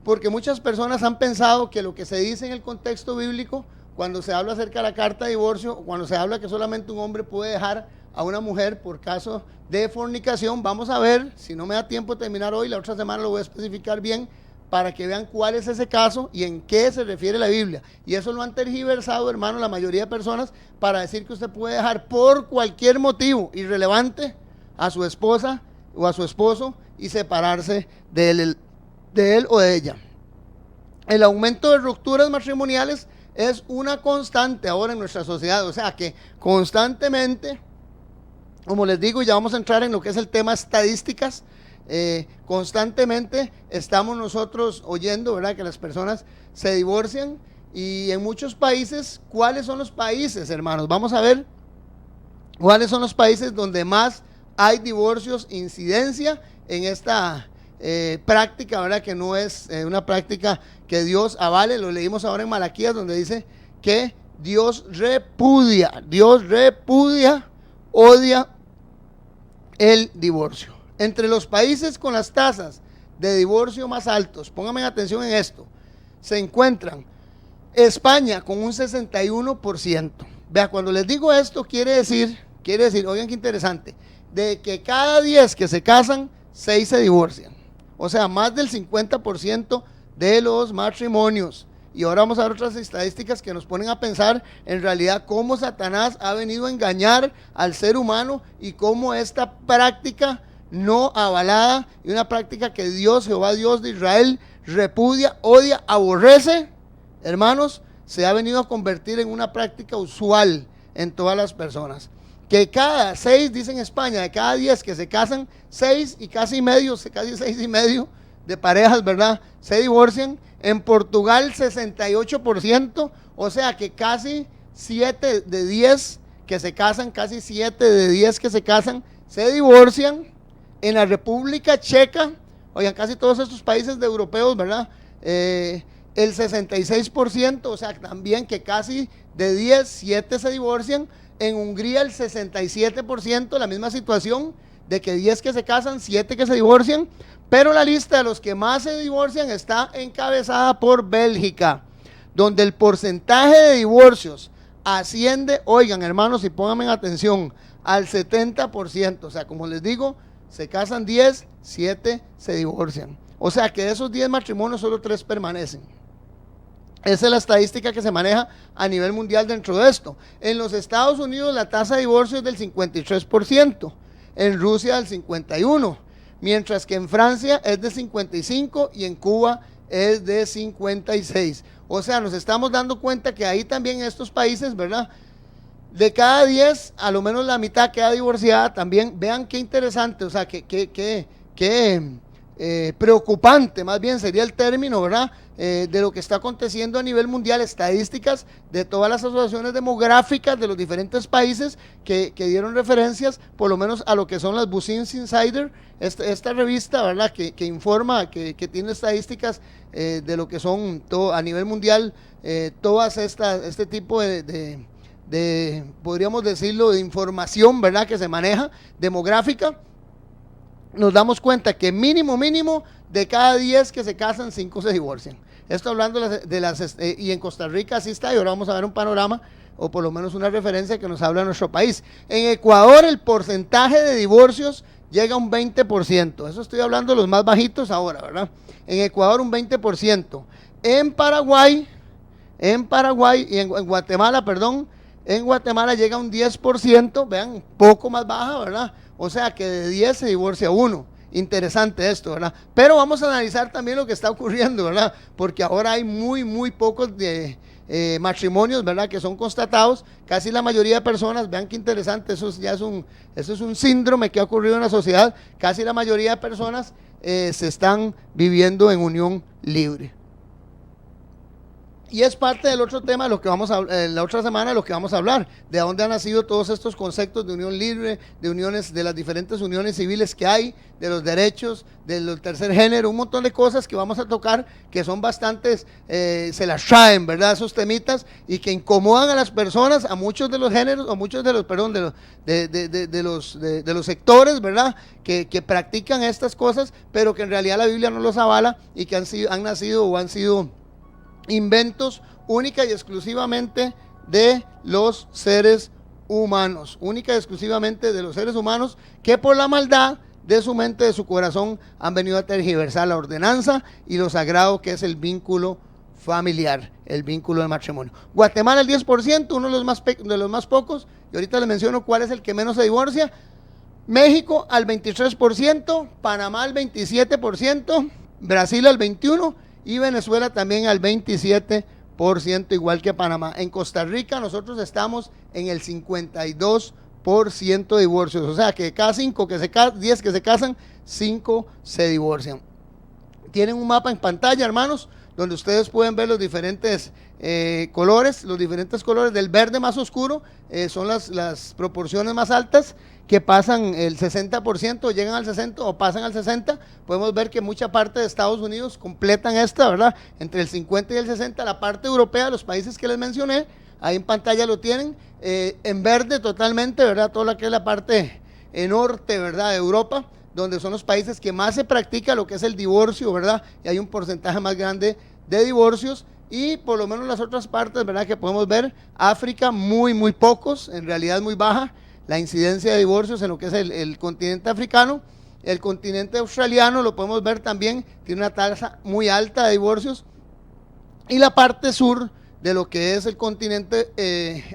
porque muchas personas han pensado que lo que se dice en el contexto bíblico, cuando se habla acerca de la carta de divorcio, cuando se habla que solamente un hombre puede dejar a una mujer por caso de fornicación, vamos a ver, si no me da tiempo de terminar hoy, la otra semana lo voy a especificar bien, para que vean cuál es ese caso y en qué se refiere la Biblia. Y eso lo han tergiversado, hermano, la mayoría de personas, para decir que usted puede dejar por cualquier motivo irrelevante a su esposa o a su esposo y separarse de él o de ella. El aumento de rupturas matrimoniales es una constante ahora en nuestra sociedad, o sea que constantemente, como les digo, ya vamos a entrar en lo que es el tema estadísticas. Constantemente estamos nosotros oyendo, ¿verdad?, que las personas se divorcian, y en muchos países. ¿Cuáles son los países, hermanos? Vamos a ver cuáles son los países donde más hay divorcios, incidencia en esta práctica, ¿verdad?, que no es una práctica que Dios avale. Lo leímos ahora en Malaquías, donde dice que Dios repudia, odia el divorcio. Entre los países con las tasas de divorcio más altos, pónganme atención en esto, se encuentran España con un 61%. Vea, cuando les digo esto, quiere decir, oigan qué interesante, de que cada 10 que se casan, 6 se divorcian. O sea, más del 50% de los matrimonios. Y ahora vamos a ver otras estadísticas que nos ponen a pensar en realidad cómo Satanás ha venido a engañar al ser humano, y cómo esta práctica no avalada, y una práctica que Dios, Jehová Dios de Israel, repudia, odia, aborrece, hermanos, se ha venido a convertir en una práctica usual en todas las personas. Que cada 6, dice en España, de cada 10 que se casan, 6 y casi 6 y medio de parejas, ¿verdad?, se divorcian. En Portugal 68%, o sea que casi 7 de 10 que se casan, casi 7 de 10 que se casan, se divorcian. En la República Checa, oigan, casi todos estos países de europeos, ¿verdad?, el 66%, o sea también que casi de 10, 7 se divorcian. En Hungría el 67%, la misma situación, de que 10 que se casan, 7 que se divorcian. Pero la lista de los que más se divorcian está encabezada por Bélgica, donde el porcentaje de divorcios asciende, oigan hermanos, y pónganme atención, al 70%. O sea, como les digo, se casan 10, 7 se divorcian. O sea que de esos 10 matrimonios solo 3 permanecen. Esa es la estadística que se maneja a nivel mundial dentro de esto. En los Estados Unidos la tasa de divorcio es del 53%, en Rusia del 51%, mientras que en Francia es de 55% y en Cuba es de 56%. O sea, nos estamos dando cuenta que ahí también en estos países, ¿verdad?, de cada 10, a lo menos la mitad queda divorciada también. Vean qué interesante, o sea, qué preocupante, más bien sería el término, ¿verdad? De lo que está aconteciendo a nivel mundial, estadísticas de todas las asociaciones demográficas de los diferentes países que dieron referencias, por lo menos a lo que son las Business Insider, esta revista, ¿verdad? Que informa, que tiene estadísticas de lo que son a nivel mundial, todas este tipo de, podríamos decirlo, de información, ¿verdad? Que se maneja demográfica. Nos damos cuenta que mínimo de cada 10 que se casan, 5 se divorcian. Esto hablando y en Costa Rica así está, y ahora vamos a ver un panorama o por lo menos una referencia que nos habla de nuestro país. En Ecuador el porcentaje de divorcios llega a un 20%, eso estoy hablando de los más bajitos ahora, ¿verdad? En Ecuador un 20%, en Paraguay y en Guatemala, en Guatemala llega a un 10%, vean, un poco más baja, ¿verdad? O sea que de 10 se divorcia uno. Interesante esto, ¿verdad? Pero vamos a analizar también lo que está ocurriendo, ¿verdad? Porque ahora hay muy pocos matrimonios, ¿verdad? Que son constatados. Casi la mayoría de personas, vean qué interesante, eso es un síndrome que ha ocurrido en la sociedad. Casi la mayoría de personas se están viviendo en unión libre. Y es parte del otro tema, lo que vamos a la otra semana, lo que vamos a hablar, de dónde han nacido todos estos conceptos de unión libre, de uniones, de las diferentes uniones civiles que hay, de los derechos, del tercer género, un montón de cosas que vamos a tocar, que son bastantes, se las traen, ¿verdad? Esos temitas, y que incomodan a las personas, a muchos de los géneros, o muchos de los, perdón, de los sectores, ¿verdad? Que practican estas cosas, pero que en realidad la Biblia no los avala, y que han nacido o han sido inventos única y exclusivamente de los seres humanos, única y exclusivamente de los seres humanos, que por la maldad de su mente, de su corazón, han venido a tergiversar la ordenanza y lo sagrado que es el vínculo familiar, el vínculo de matrimonio. Guatemala el 10%, uno de los más pocos, y ahorita les menciono cuál es el que menos se divorcia. México al 23%, Panamá al 27%, Brasil al 21%, y Venezuela también al 27%, igual que Panamá. En Costa Rica nosotros estamos en el 52% de divorcios, o sea que de cada 10 que se casan, 5 se divorcian. Tienen un mapa en pantalla, hermanos, donde ustedes pueden ver los diferentes colores, del verde más oscuro, son las proporciones más altas, que pasan el 60%, llegan al 60% o pasan al 60%, podemos ver que mucha parte de Estados Unidos completan esta, ¿verdad? Entre el 50 y el 60%, la parte europea, los países que les mencioné, ahí en pantalla lo tienen, en verde totalmente, ¿verdad? Toda la que es la parte norte, ¿verdad? De Europa, donde son los países que más se practica lo que es el divorcio, ¿verdad? Y hay un porcentaje más grande de divorcios, y por lo menos las otras partes, ¿verdad? Que podemos ver, África muy pocos, en realidad muy baja, la incidencia de divorcios en lo que es el continente africano. El continente australiano lo podemos ver también, tiene una tasa muy alta de divorcios, y la parte sur de lo que es el continente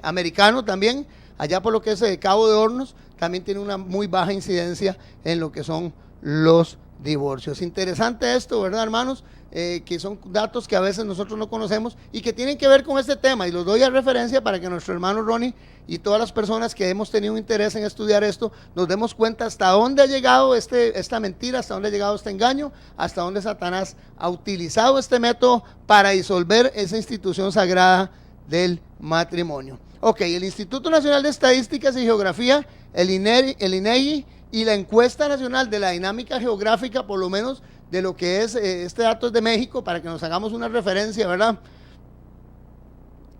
americano también, allá por lo que es Cabo de Hornos, también tiene una muy baja incidencia en lo que son los divorcios. Interesante esto, ¿verdad, hermanos? Que son datos que a veces nosotros no conocemos y que tienen que ver con este tema, y los doy a referencia para que nuestro hermano Ronnie y todas las personas que hemos tenido interés en estudiar esto, nos demos cuenta hasta dónde ha llegado esta mentira, hasta dónde ha llegado este engaño, hasta dónde Satanás ha utilizado este método para disolver esa institución sagrada del matrimonio. Ok, el Instituto Nacional de Estadísticas y Geografía, el INEGI, y la Encuesta Nacional de la Dinámica Geográfica, por lo menos de lo que es, este dato es de México, para que nos hagamos una referencia, ¿verdad?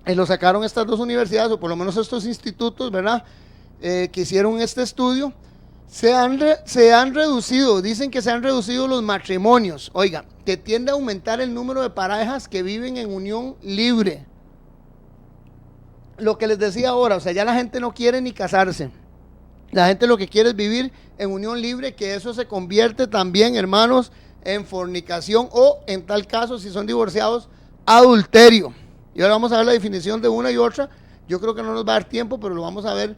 Lo sacaron estas dos universidades, o por lo menos estos institutos, ¿verdad? Que hicieron este estudio. Se han reducido, dicen que se han reducido los matrimonios, oiga, que tiende a aumentar el número de parejas que viven en unión libre. Lo que les decía ahora, o sea, ya la gente no quiere ni casarse. La gente lo que quiere es vivir en unión libre, que eso se convierte también, hermanos, en fornicación, o en tal caso, si son divorciados, adulterio. Y ahora vamos a ver la definición de una y otra. Yo creo que no nos va a dar tiempo, pero lo vamos a ver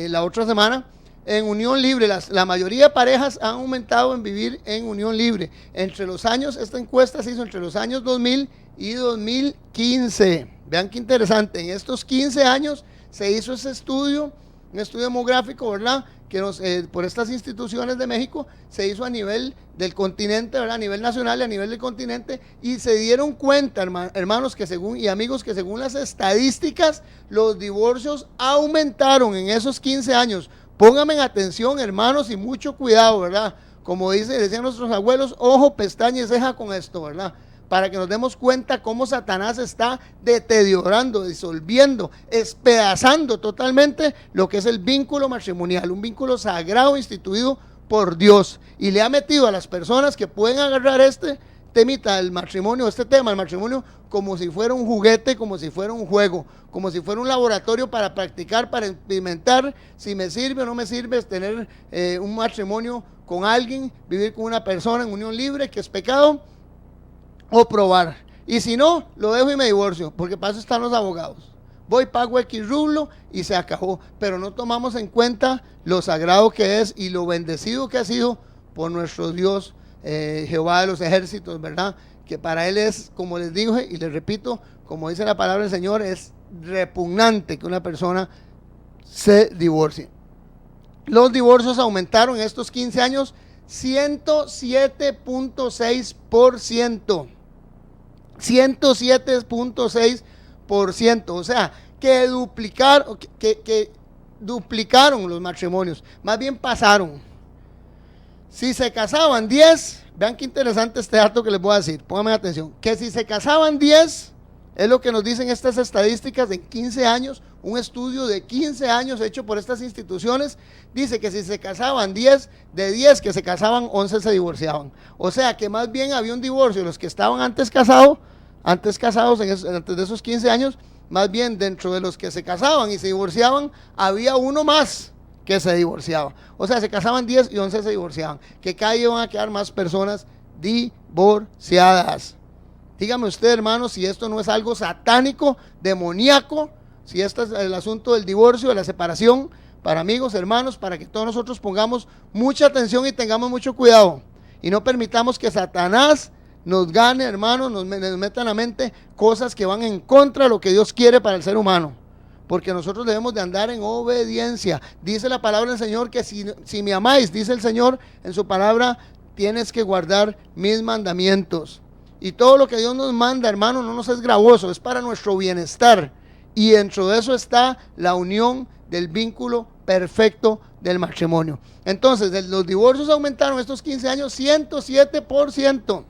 la otra semana. En unión libre, la mayoría de parejas han aumentado en vivir en unión libre. Entre los años, esta encuesta se hizo entre los años 2000 y 2015. Vean qué interesante, en estos 15 años se hizo ese estudio un estudio demográfico, ¿verdad?, que por estas instituciones de México se hizo a nivel del continente, ¿verdad?, a nivel nacional y a nivel del continente, y se dieron cuenta, hermanos y amigos, que según las estadísticas, los divorcios aumentaron en esos 15 años. Pónganme atención, hermanos, y mucho cuidado, ¿verdad? Como decían nuestros abuelos, ojo, pestaña y ceja con esto, ¿verdad? Para que nos demos cuenta cómo Satanás está deteriorando, disolviendo, despedazando totalmente lo que es el vínculo matrimonial, un vínculo sagrado instituido por Dios, y le ha metido a las personas que pueden agarrar este temita del matrimonio, este tema del matrimonio, como si fuera un juguete, como si fuera un juego, como si fuera un laboratorio para practicar, para experimentar si me sirve o no me sirve tener un matrimonio con alguien, vivir con una persona en unión libre, que es pecado, o probar. Y si no, lo dejo y me divorcio, porque para eso están los abogados. Voy, pago X rublo y se acabó. Pero no tomamos en cuenta lo sagrado que es y lo bendecido que ha sido por nuestro Dios, Jehová de los ejércitos, ¿verdad? Que para Él es, como les dije y les repito, como dice la palabra del Señor, es repugnante que una persona se divorcie. Los divorcios aumentaron en estos 15 años 107.6%. 107.6%, o sea, que duplicaron los matrimonios, más bien pasaron. Si se casaban 10, vean qué interesante este dato que les voy a decir, pónganme atención, que si se casaban 10, es lo que nos dicen estas estadísticas de 15 años, un estudio de 15 años hecho por estas instituciones, dice que si se casaban 10, de 10 que se casaban, 11 se divorciaban. O sea que más bien había un divorcio, los que estaban antes casados antes de esos 15 años, más bien dentro de los que se casaban y se divorciaban, había uno más que se divorciaba. O sea, se casaban 10 y 11 se divorciaban, que cada día van a quedar más personas divorciadas. Dígame usted, hermano, si esto no es algo satánico, demoníaco, si este es el asunto del divorcio, de la separación, para amigos, hermanos, para que todos nosotros pongamos mucha atención y tengamos mucho cuidado, y no permitamos que Satanás nos gane, hermanos, nos meta en la mente cosas que van en contra de lo que Dios quiere para el ser humano, porque nosotros debemos de andar en obediencia. Dice la palabra del Señor que si me amáis, dice el Señor en su palabra, tienes que guardar mis mandamientos. Y todo lo que Dios nos manda, hermano, no nos es gravoso, es para nuestro bienestar. Y dentro de eso está la unión del vínculo perfecto del matrimonio. Entonces, los divorcios aumentaron estos 15 años 107%.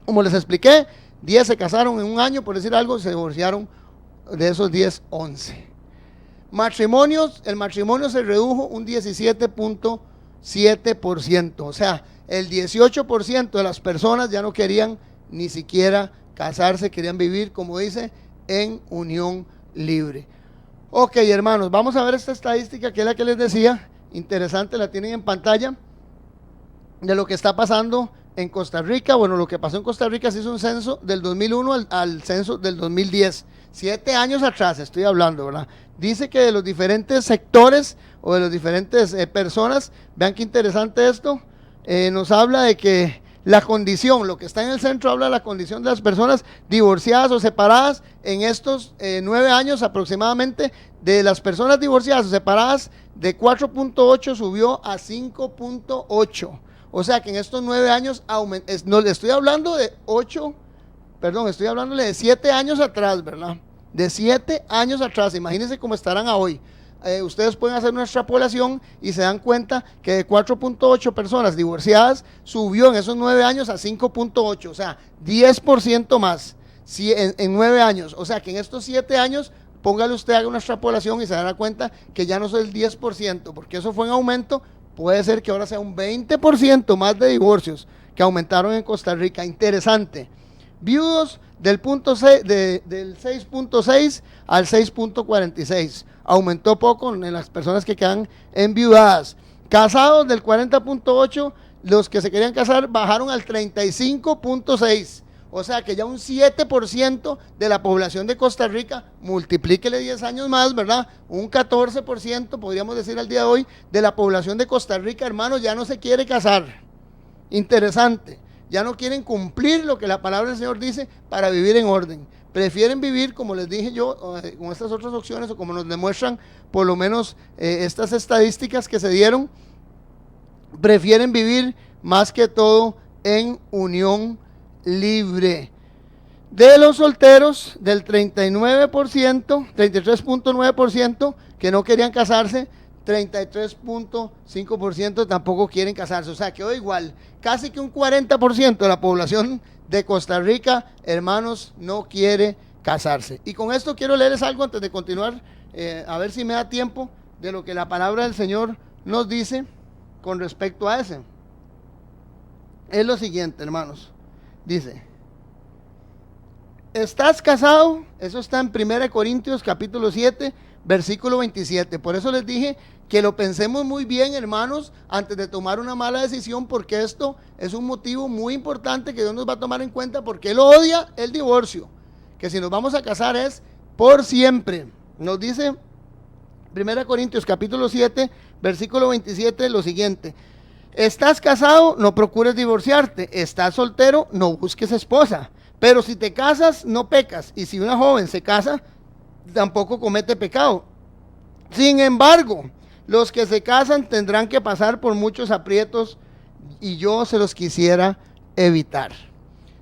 Como les expliqué, 10 se casaron en un año, por decir algo, se divorciaron de esos 10, 11. Matrimonios, el matrimonio se redujo un 17.7%. O sea, el 18% de las personas ya no querían ni siquiera casarse, querían vivir, como dice, en unión libre. Ok, hermanos, vamos a ver esta estadística que es la que les decía, interesante, la tienen en pantalla, de lo que está pasando en Costa Rica. Bueno, lo que pasó en Costa Rica se hizo un censo del 2001 al censo del 2010, 7 años atrás estoy hablando, ¿verdad? Dice que de los diferentes sectores o de las diferentes personas, vean qué interesante esto, nos habla de que la condición, lo que está en el centro habla de la condición de las personas divorciadas o separadas en estos 9 años aproximadamente. De las personas divorciadas o separadas, de 4.8 subió a 5.8. O sea que en estos 9 años no le estoy hablando de 8, perdón, estoy hablándole de 7 años atrás, ¿verdad? De 7 años atrás, imagínense cómo estarán a hoy. Ustedes pueden hacer una extrapolación y se dan cuenta que de 4.8 personas divorciadas subió en esos 9 años a 5.8, o sea, 10% más en 9 años. O sea que en estos 7 años, póngale usted, haga una extrapolación y se dará cuenta que ya no es el 10%, porque eso fue en aumento. Puede ser que ahora sea un 20% más de divorcios que aumentaron en Costa Rica. Interesante. Viudos del 6.6 al 6.46. Aumentó poco en las personas que quedan enviudadas. Casados del 40.8, los que se querían casar bajaron al 35.6. O sea que ya un 7% de la población de Costa Rica, multiplíquele 10 años más, ¿verdad? Un 14%, podríamos decir al día de hoy, de la población de Costa Rica, hermanos, ya no se quiere casar. Interesante. Ya no quieren cumplir lo que la palabra del Señor dice para vivir en orden. prefieren vivir, como les dije yo, con estas otras opciones, o como nos demuestran por lo menos estas estadísticas que se dieron, prefieren vivir más que todo en unión libre. De los solteros, del 33.9% que no querían casarse, 33.5% tampoco quieren casarse. O sea, quedó igual. Casi que un 40% de la población de Costa Rica, hermanos, no quiere casarse. Y con esto quiero leerles algo antes de continuar, a ver si me da tiempo, de lo que la palabra del Señor nos dice con respecto a ese. Es lo siguiente, hermanos. Dice: ¿estás casado? Eso está en 1 Corintios capítulo 7, versículo 27. Por eso les dije que lo pensemos muy bien, hermanos, antes de tomar una mala decisión, porque esto es un motivo muy importante que Dios nos va a tomar en cuenta, porque Él odia el divorcio, que si nos vamos a casar es por siempre. Nos dice 1 Corintios capítulo 7, versículo 27, lo siguiente: ¿estás casado? No procures divorciarte. ¿Estás soltero? No busques esposa. Pero si te casas, no pecas. Y si una joven se casa, tampoco comete pecado. Sin embargo, los que se casan tendrán que pasar por muchos aprietos, y yo se los quisiera evitar.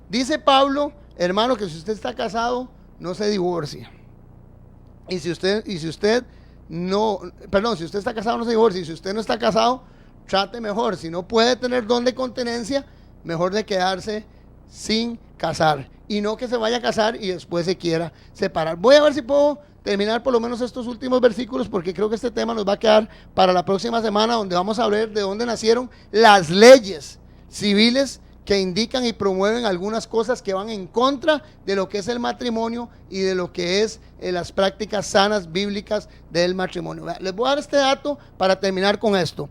Dice Pablo, hermano, que si usted está casado, no se divorcie. Y si usted está casado, no se divorcie. Y si usted no está casado, trate mejor. Si no puede tener don de continencia, mejor de quedarse sin casar, y no que se vaya a casar y después se quiera separar. Voy a ver si puedo terminar por lo menos estos últimos versículos, porque creo que este tema nos va a quedar para la próxima semana, donde vamos a ver de dónde nacieron las leyes civiles que indican y promueven algunas cosas que van en contra de lo que es el matrimonio y de lo que es las prácticas sanas bíblicas del matrimonio. Les voy a dar este dato para terminar con esto.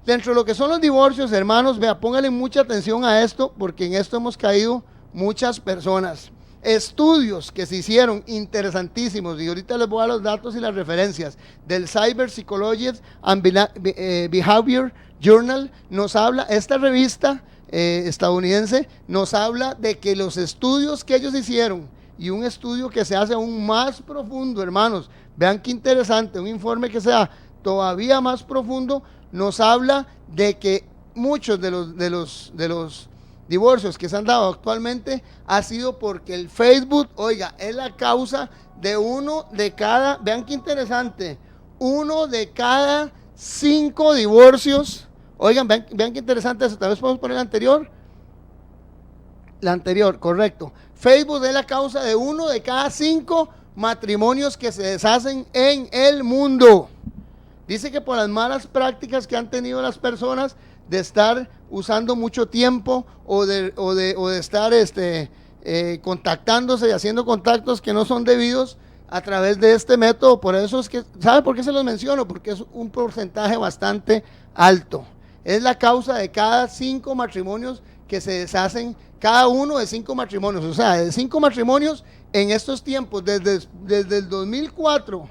Dentro de lo que son los divorcios, hermanos, pónganle mucha atención a esto, porque en esto hemos caído muchas personas. Estudios que se hicieron interesantísimos, y ahorita les voy a dar los datos y las referencias del Cyber Psychology and Behavior Journal. Nos habla, esta revista estadounidense nos habla de que los estudios que ellos hicieron, y un estudio que se hace aún más profundo, hermanos, vean qué interesante, un informe que sea todavía más profundo, nos habla de que muchos de los divorcios que se han dado actualmente ha sido porque el Facebook, oiga, es la causa de vean qué interesante, 1 de cada 5 divorcios. Oigan, vean qué interesante eso. Tal vez podemos poner la anterior, correcto. Facebook es la causa de 1 de cada 5 matrimonios que se deshacen en el mundo. Dice que por las malas prácticas que han tenido las personas de estar usando mucho tiempo o de estar contactándose y haciendo contactos que no son debidos a través de este método. Por eso es que, ¿sabe por qué se los menciono? Porque es un porcentaje bastante alto. Es la causa de cada 5 matrimonios que se deshacen, cada uno de 5 matrimonios. O sea, de 5 matrimonios en estos tiempos, desde el 2004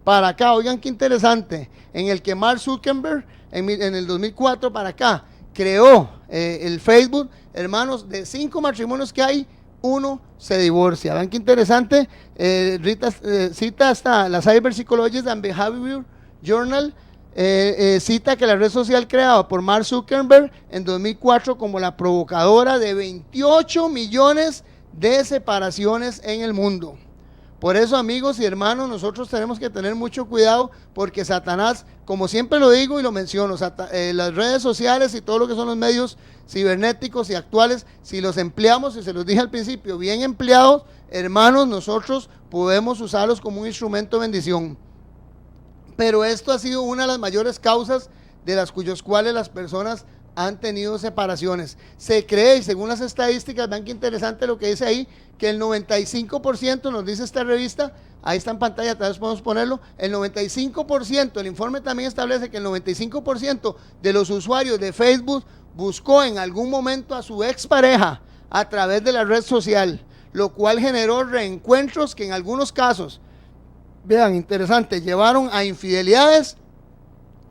para acá, oigan qué interesante, en el que Mark Zuckerberg en el 2004 para acá creó el Facebook, hermanos, de 5 matrimonios que hay, 1 se divorcia. Vean qué interesante. Cita hasta la Cyber Psychology and Behavior Journal, cita que la red social creada por Mark Zuckerberg en 2004 como la provocadora de 28 millones de separaciones en el mundo. Por eso, amigos y hermanos, nosotros tenemos que tener mucho cuidado, porque Satanás, como siempre lo digo y lo menciono, las redes sociales y todo lo que son los medios cibernéticos y actuales, si los empleamos, y se los dije al principio, bien empleados, hermanos, nosotros podemos usarlos como un instrumento de bendición. Pero esto ha sido una de las mayores causas de las cuales las personas han tenido separaciones. Se cree, y según las estadísticas, vean qué interesante lo que dice ahí, que el 95%, nos dice esta revista, ahí está en pantalla, tal vez podemos ponerlo, el 95%, el informe también establece que el 95% de los usuarios de Facebook buscó en algún momento a su expareja a través de la red social, lo cual generó reencuentros que en algunos casos, vean, interesante, llevaron a infidelidades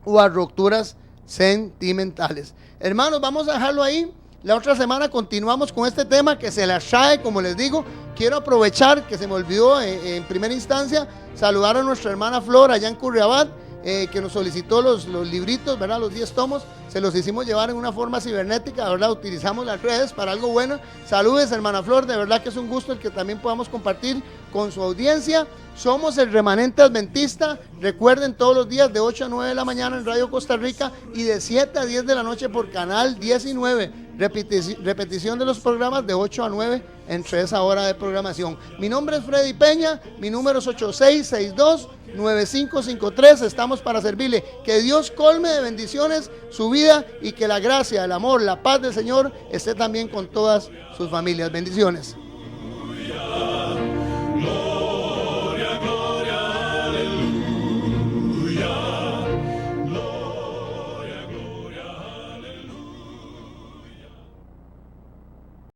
o a rupturas sentimentales. Hermanos, vamos a dejarlo ahí La otra semana continuamos con este tema que se las trae, como les digo. Quiero aprovechar que se me olvidó en primera instancia saludar a nuestra hermana Flor allá en Curriabat, que nos solicitó los libritos, ¿verdad? Los 10 tomos, se los hicimos llevar en una forma cibernética, ¿verdad? Utilizamos las redes para algo bueno. Saludes, hermana Flor, de verdad que es un gusto el que también podamos compartir con su audiencia. Somos el Remanente Adventista, recuerden, todos los días de 8 a 9 de la mañana en Radio Costa Rica y de 7 a 10 de la noche por Canal 19, repetición de los programas de 8 a 9 entre esa hora de programación. Mi nombre es Freddy Peña, mi número es 8662-9553, estamos para servirle. Que Dios colme de bendiciones su vida y que la gracia, el amor, la paz del Señor esté también con todas sus familias. Bendiciones.